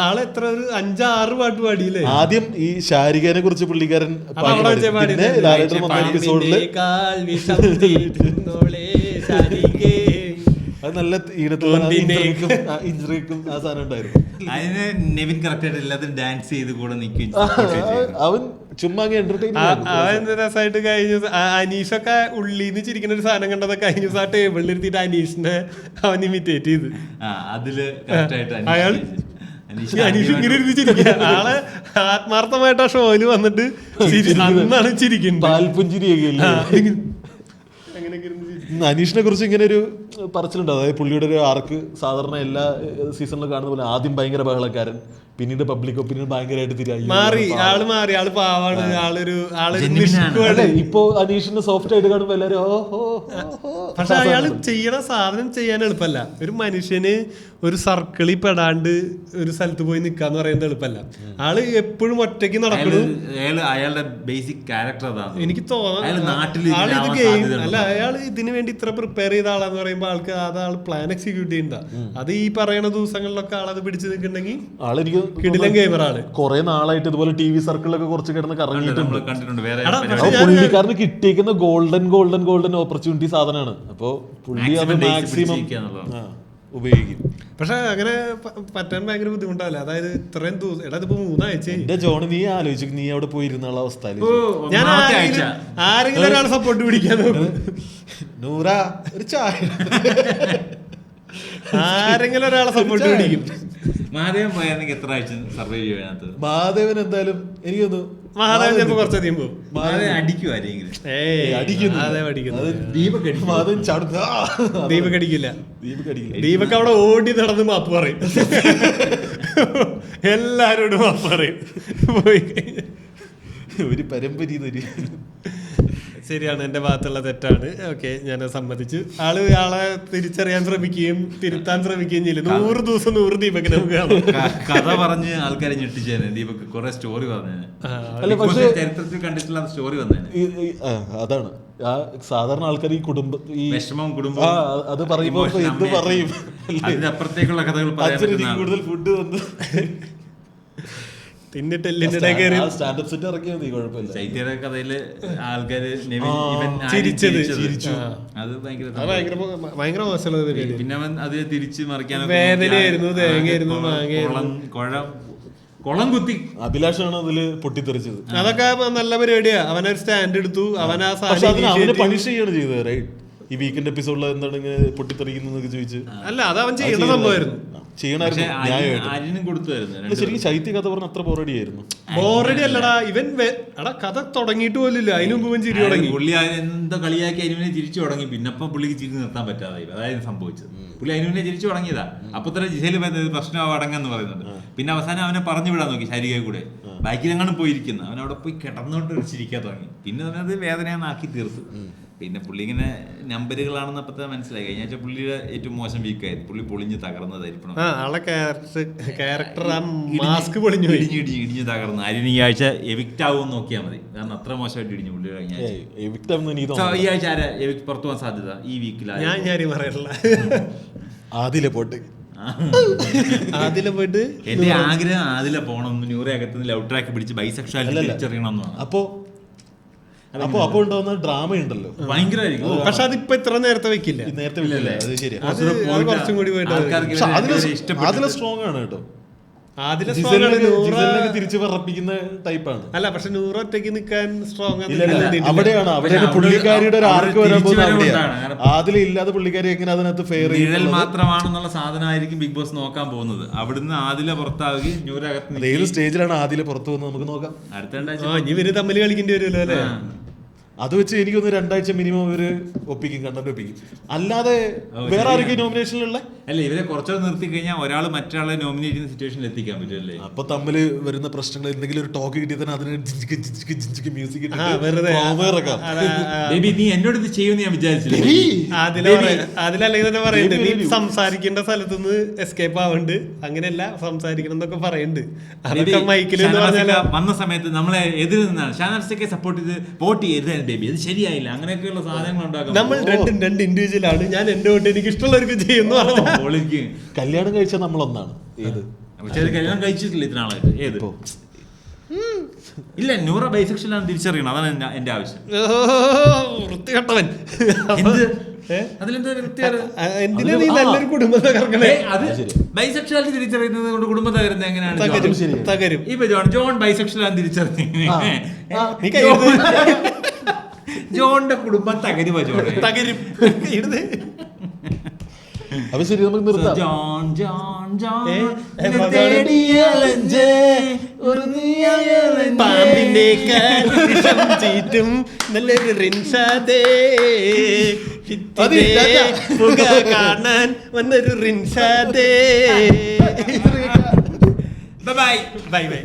ആള് എത്ര ഒരു 5-6 പാട്ട് പാടിയില്ലേ. ആദ്യം ഈ ശാരികനെ കുറിച്ച് പുള്ളിക്കാരൻ അത് നല്ല ഇഞ്ചറിക്കും ആ സാധനം ഉണ്ടായിരുന്നു. അതിന് നെവിൻ കറക്റ്റ് ആയിട്ട് എല്ലാത്തിനും ഡാൻസ് ചെയ്ത് കൂടെ നിൽക്കും. അവൻ ചുമ്മാ രസമായിട്ട് കഴിഞ്ഞ അനീഷൊക്കെ ഉള്ളിന്ന് ചിരിക്കുന്ന ഒരു സാധനം കണ്ടത് കഴിഞ്ഞ ദിവസം ആ ടേബിളിൽ ഇരുത്തിയിട്ട് അനീഷിനെ അവൻ ഇമിറ്റേറ്റ് ചെയ്ത്. അതില് അയാൾ അനീഷ് ഇങ്ങനെ ഇരുന്ന് ചിരിക്കുക. ആളെ ആത്മാർത്ഥമായിട്ട് ആ ഷോയില് വന്നിട്ട് അന്നാണ് ചിരിക്കുന്നത്. അനീഷിനെ കുറിച്ച് ഇങ്ങനെ ഒരു പറച്ചിലുണ്ട്. അതായത് പുള്ളിയുടെ ഒരു ആർക്ക് സാധാരണ എല്ലാ സീസണിലും കാണുന്ന പോലെ ആദ്യം ഭയങ്കര ബഹളക്കാരൻ, പിന്നീട് പബ്ലിക് ഒപ്പീനിയൻ ഭയങ്കരമായിട്ട് മാറി. ആള് പാവാണ്, ഇപ്പൊ അനീഷിനെ സോഫ്റ്റ് ആയിട്ട് കാണുമ്പോ എല്ലാരും പക്ഷെ അയാള് ചെയ്യണ സാധനം ചെയ്യാൻ എളുപ്പമല്ല. ഒരു മനുഷ്യന് ഒരു സർക്കിളിൽ പെടാണ്ട് ഒരു സ്ഥലത്ത് പോയി നിക്കാന്ന് പറയുന്നത് എളുപ്പമല്ല. ആള് എപ്പോഴും ഒറ്റയ്ക്ക് നടക്കുന്നു. അയാളുടെ ബേസിക് ക്യാരക്ടർ അതാണ്. എനിക്ക് തോന്നുന്നു അല്ല, അയാൾ ഇതിനു വേണ്ടി ഇത്ര പ്രിപ്പയർ ചെയ്ത ആളാന്ന് പറയുമ്പോ ആൾക്ക് ആൾ പ്ലാൻ എക്സിക്യൂട്ട് ചെയ്യണ്ട. അത് ഈ പറയുന്ന ദിവസങ്ങളിലൊക്കെ ആളത് പിടിച്ചു നിൽക്കുന്നുണ്ടെങ്കിൽ കിടിലൻ ഗെയിമറാണ്. കുറെ നാളായിട്ട് ഇതുപോലെ TV സർക്കിളിലൊക്കെ കുറച്ച് കിടന്ന് കറങ്ങിയിട്ടുണ്ട്. പുള്ളിക്കാരന് കിട്ടിയിരിക്കുന്ന ഗോൾഡൻ ഓപ്പർച്യൂണിറ്റി സാധനമാണ്. അപ്പൊ പുള്ളി അത് മാക്സിമം ഉപയോഗിക്കും. പക്ഷെ അങ്ങനെ പറ്റാൻ ഭയങ്കര ബുദ്ധിമുട്ടല്ലേ? അതായത് ഇത്രയും ദിവസം, എടാ ഇതിപ്പോ 3 ആഴ്ച. എന്റെ ജോണി നീ ആലോചിച്ചു, നീ അവിടെ പോയിരുന്നുള്ള അവസ്ഥ. ഞാൻ ആരെങ്കിലും ഒരാൾ സപ്പോർട്ട് പിടിക്കാൻ നോക്കും. നൂറ ഒരു ചായ, ആരെങ്കിലും ഒരാളെ സപ്പോർട്ട് പിടിക്കും. മഹാദേവൻ പോയാണെങ്കിൽ എത്ര ആഴ്ച സർവൈവ് ചെയ്യാനകത്ത്? മഹാദേവൻ എന്തായാലും എനിക്ക് തോന്നുന്നു മഹാദേവൻ ചിലപ്പോ കുറച്ചധികം പോകും. അടിക്കും ആരെങ്കിലും. ദീപക് അടിക്കില്ല. ദീപക് അവിടെ ഓടി നടന്ന് മാപ്പ് പറയും, എല്ലാരോടും മാപ്പ് പറയും. പോയി ഒരു പരമ്പര. ശരിയാണ്, എന്റെ ഭാഗത്തുള്ള തെറ്റാണ്. ഓക്കെ, ഞാൻ സമ്മതിച്ചു. ആളെ തിരിച്ചറിയാൻ ശ്രമിക്കുകയും തിരുത്താൻ ശ്രമിക്കുകയും ചെയ്യില്ല. 100 ദിവസം 100 ദീപകിനെ കഥ പറഞ്ഞ് ആൾക്കാരെ ഞെട്ടിച്ചേനെ. ദീപക് കുറെ സ്റ്റോറി പറഞ്ഞേനെ, ചരിത്രത്തിൽ കണ്ടിട്ടുള്ള സ്റ്റോറി വന്നേനെ. അതാണ് സാധാരണ ആൾക്കാർ ഈ വിഷമം കുടുംബം അത് പറയുമ്പോ എന്ത് പറയും, അതിനപ്പുറത്തേക്കുള്ള കഥകൾ കൂടുതൽ ഫുഡ് വന്ന് സ്റ്റാൻഡപ്പ് സെറ്റ് ഇറക്കിയാൽ മതി, കുഴപ്പമില്ല. ചൈത്യയുടെ കഥയില് ആൾക്കാര് ചിരിച്ചു. അത് ഭയങ്കര മോശമുള്ളത്. പിന്നെ അവൻ അത് തിരിച്ച് മറിക്കാൻ വേദനയായിരുന്നു, തേങ്ങയായിരുന്നു, കുളം കുത്തി. അഭിലാഷാണ് അതില് പൊട്ടിത്തെറിച്ചത്. അതൊക്കെ നല്ല പരിപാടിയാ. അവനൊരു സ്റ്റാൻഡ് എടുത്തു, അവൻ ആ അവനെ പണിഷ് ചെയ്യാണ് ചെയ്തത്. റൈറ്റ്, ഈ വീക്കെൻഡ് എപ്പിസോഡിൽ എന്താണ് ഇങ്ങനെ പൊട്ടിത്തെറിക്കുന്നൊക്കെ ചോദിച്ചു. അല്ല, അത് അവൻ ചെയ്യേണ്ട സംഭവമായിരുന്നു. ശരിക്കും ശൈത്യ കഥ പറഞ്ഞ അത്ര ബോറടി ആയിരുന്നു. ബോറടി അല്ലടാ, ഇവൻ കഥ തുടങ്ങിയിട്ട് പോലില്ല, അതിന് മുമ്പ് ചിരി തുടങ്ങി. പുള്ളി എന്തോ കളിയാക്കി അനിവിനെ ചിരിച്ചു തുടങ്ങി. പിന്നപ്പം പുള്ളിക്ക് ചിരി നിർത്താൻ പറ്റാതായി. അതായത് സംഭവിച്ചത്. പുള്ളി അനിവിനെ ചിരിച്ചു തുടങ്ങിയതാ. അപ്പൊ തന്നെ ജിസേല് പ്രശ്നം അടങ്ങെന്ന് പറയുന്നുണ്ട്. പിന്നെ അവസാനം അവനെ പറഞ്ഞു വിടാൻ നോക്കി ശാരിക കൂടെ. ബൈക്കിലെങ്ങാനും പോയിരിക്കുന്നു. അവൻ അവിടെ പോയി കിടന്നോട്ട് ചിരിക്കാൻ തുടങ്ങി. പിന്നെ അവനത് വേദനയാക്കി തീർത്തു. പിന്നെ പുള്ളി ഇങ്ങനെ നമ്പറുകളാണെന്ന് അപ്പത്തെ മനസ്സിലായി. കഴിഞ്ഞ ആഴ്ച പുള്ളിയുടെ ഏറ്റവും മോശം വീക്കായിരുന്നു. പുള്ളി പൊളിഞ്ഞ് തകർന്നതായിരിക്കണം. ഇടിഞ്ഞ് തകർന്നു. അതിന് ഈ ആഴ്ച എവിക്റ്റ് ആവും നോക്കിയാൽ മതി. കാരണം അത്ര മോശമായിട്ട് ഇടിഞ്ഞു പുള്ളി കഴിഞ്ഞ ആഴ്ച. ഈ ആഴ്ച ആരാ എവിക്റ്റ് പുറത്തു പോകാൻ സാധ്യത? ഈ വീക്കിൽ ആദിലെ പോട്ടെ, പോയിട്ട് എന്റെ ആഗ്രഹം ആദിലെ പോകണം. ന്യൂറെ അകത്തുനിന്ന് ലവ് ട്രാക്ക് പിടിച്ച് ബൈസെക്ഷുവാലിറ്റി തിരിച്ചറിയണം എന്നാണ്. അപ്പൊ ഉണ്ടാവുന്ന ഡ്രാമ ഉണ്ടല്ലോ, ഭയങ്കരമായിരിക്കും. പക്ഷെ അതിപ്പോ ഇത്ര നേരത്തെ വെക്കില്ല. നേരത്തെ വെക്കില്ല, അത് ശരിയാ. കുറച്ചും കൂടി അതിലെ സ്ട്രോങ് ആണ് കേട്ടോ. തിരിച്ചു പറപ്പിക്കുന്ന ടൈപ്പാണ്. അല്ല, പക്ഷെ 100 ഒറ്റയ്ക്ക് നിൽക്കാൻ സ്ട്രോങ് അവിടെയാണ് പുള്ളിക്കാരിയുടെ ഒരു ആർക്ക് വരാൻ പോകുന്നത്. ആദിലില്ലാതെ പുള്ളിക്കാരി എങ്ങനെ അതിനകത്ത് ഫെയർ മാത്രമാണെന്നുള്ള സാധനമായിരിക്കും ബിഗ് ബോസ് നോക്കാൻ പോകുന്നത്. അവിടുന്ന് ആദില പുറത്താവുകയും ന്യൂരകത്ത് ഏത് സ്റ്റേജിലാണ് ആദില പുറത്തു പോകുന്നത് നമുക്ക് നോക്കാം. ഇവര് തമ്മിൽ കളിക്കേണ്ടി വരുമല്ലോ അല്ലേ? അത് വെച്ച് എനിക്കൊന്ന് 2 ആഴ്ച മിനിമം ഇവര് ഒപ്പിക്കും, കണ്ടന്റ് ഒപ്പിക്കും. അല്ലാതെ വേറെ ആർക്കും നോമിനേഷനിലുള്ള അല്ല, ഇവരെ കുറച്ചുകൂടെ നിർത്തി കഴിഞ്ഞാൽ ഒരാൾ മറ്റൊരാളെ നോമിനേറ്റ് ചെയ്യുന്ന സിറ്റുവേഷനിൽ എത്തിക്കാൻ പറ്റുമല്ലേ? അപ്പൊ തമ്മിൽ വരുന്ന പ്രശ്നങ്ങൾ എന്തെങ്കിലും ഒരു ടോക്ക് കിട്ടിയ തന്നെ അതിന് മ്യൂസിക് നീ എന്നോട് ഇത് ചെയ്യുമെന്ന് ഞാൻ വിചാരിച്ചില്ല. അതിലല്ലെങ്കിൽ തന്നെ പറയുന്നുണ്ട്, നീ സംസാരിക്കേണ്ട സ്ഥലത്തുനിന്ന് എസ്കേപ്പ് ആവുന്നുണ്ട്, അങ്ങനെയല്ല സംസാരിക്കണം എന്നൊക്കെ പറയുന്നുണ്ട്. അതൊക്കെ മൈക്കിൽ വന്ന സമയത്ത് നമ്മളെ എതിര് നിന്നാണ് ഷാനവാസിനെ സപ്പോർട്ട് ചെയ്ത് വോട്ട് ചെയ്ത് ബേബി അത് ശരിയായില്ല, അങ്ങനെയൊക്കെയുള്ള സാധനങ്ങൾ ഉണ്ടാക്കാം. നമ്മൾ രണ്ട് ഇൻഡിവിജ്വൽ ആണ്. ഞാൻ എന്റെ വോട്ട് എനിക്ക് ഇഷ്ടമുള്ളവർക്ക് ചെയ്യുന്നു. കല്യാണം കഴിച്ചാൽ നമ്മളൊന്നാണ്. ഏത് പക്ഷെ അത് കല്യാണം കഴിച്ചിട്ടില്ല ഇത്രനാളായിട്ട്. ഏത് ഇല്ല, ന്യൂറ ബൈസെക്ഷനാണ് തിരിച്ചറിയണം. അതാണ് എന്റെ ആവശ്യം. വൃത്തികെട്ടവൻ. നല്ലൊരു കുടുംബം ബൈസെക്ഷുവാലിറ്റി തിരിച്ചറിയുന്നത് കൊണ്ട് കുടുംബം തകരുന്നത് എങ്ങനെയാണ്? തകരും. ഇപ്പൊ ജോൺ ബൈസെക്ഷലാണ് തിരിച്ചറിയുന്നത്. ജോണിന്റെ കുടുംബം തകരുമോ? തകരും. അപ്പൊ ശരി, നമുക്ക് നിർത്താം. പാമ്പിന്റെ ചീറ്റും നല്ലൊരു റിൻഷാദേ, പുക കാണാൻ വന്നൊരു റിൻഷാദേ. Bye bye.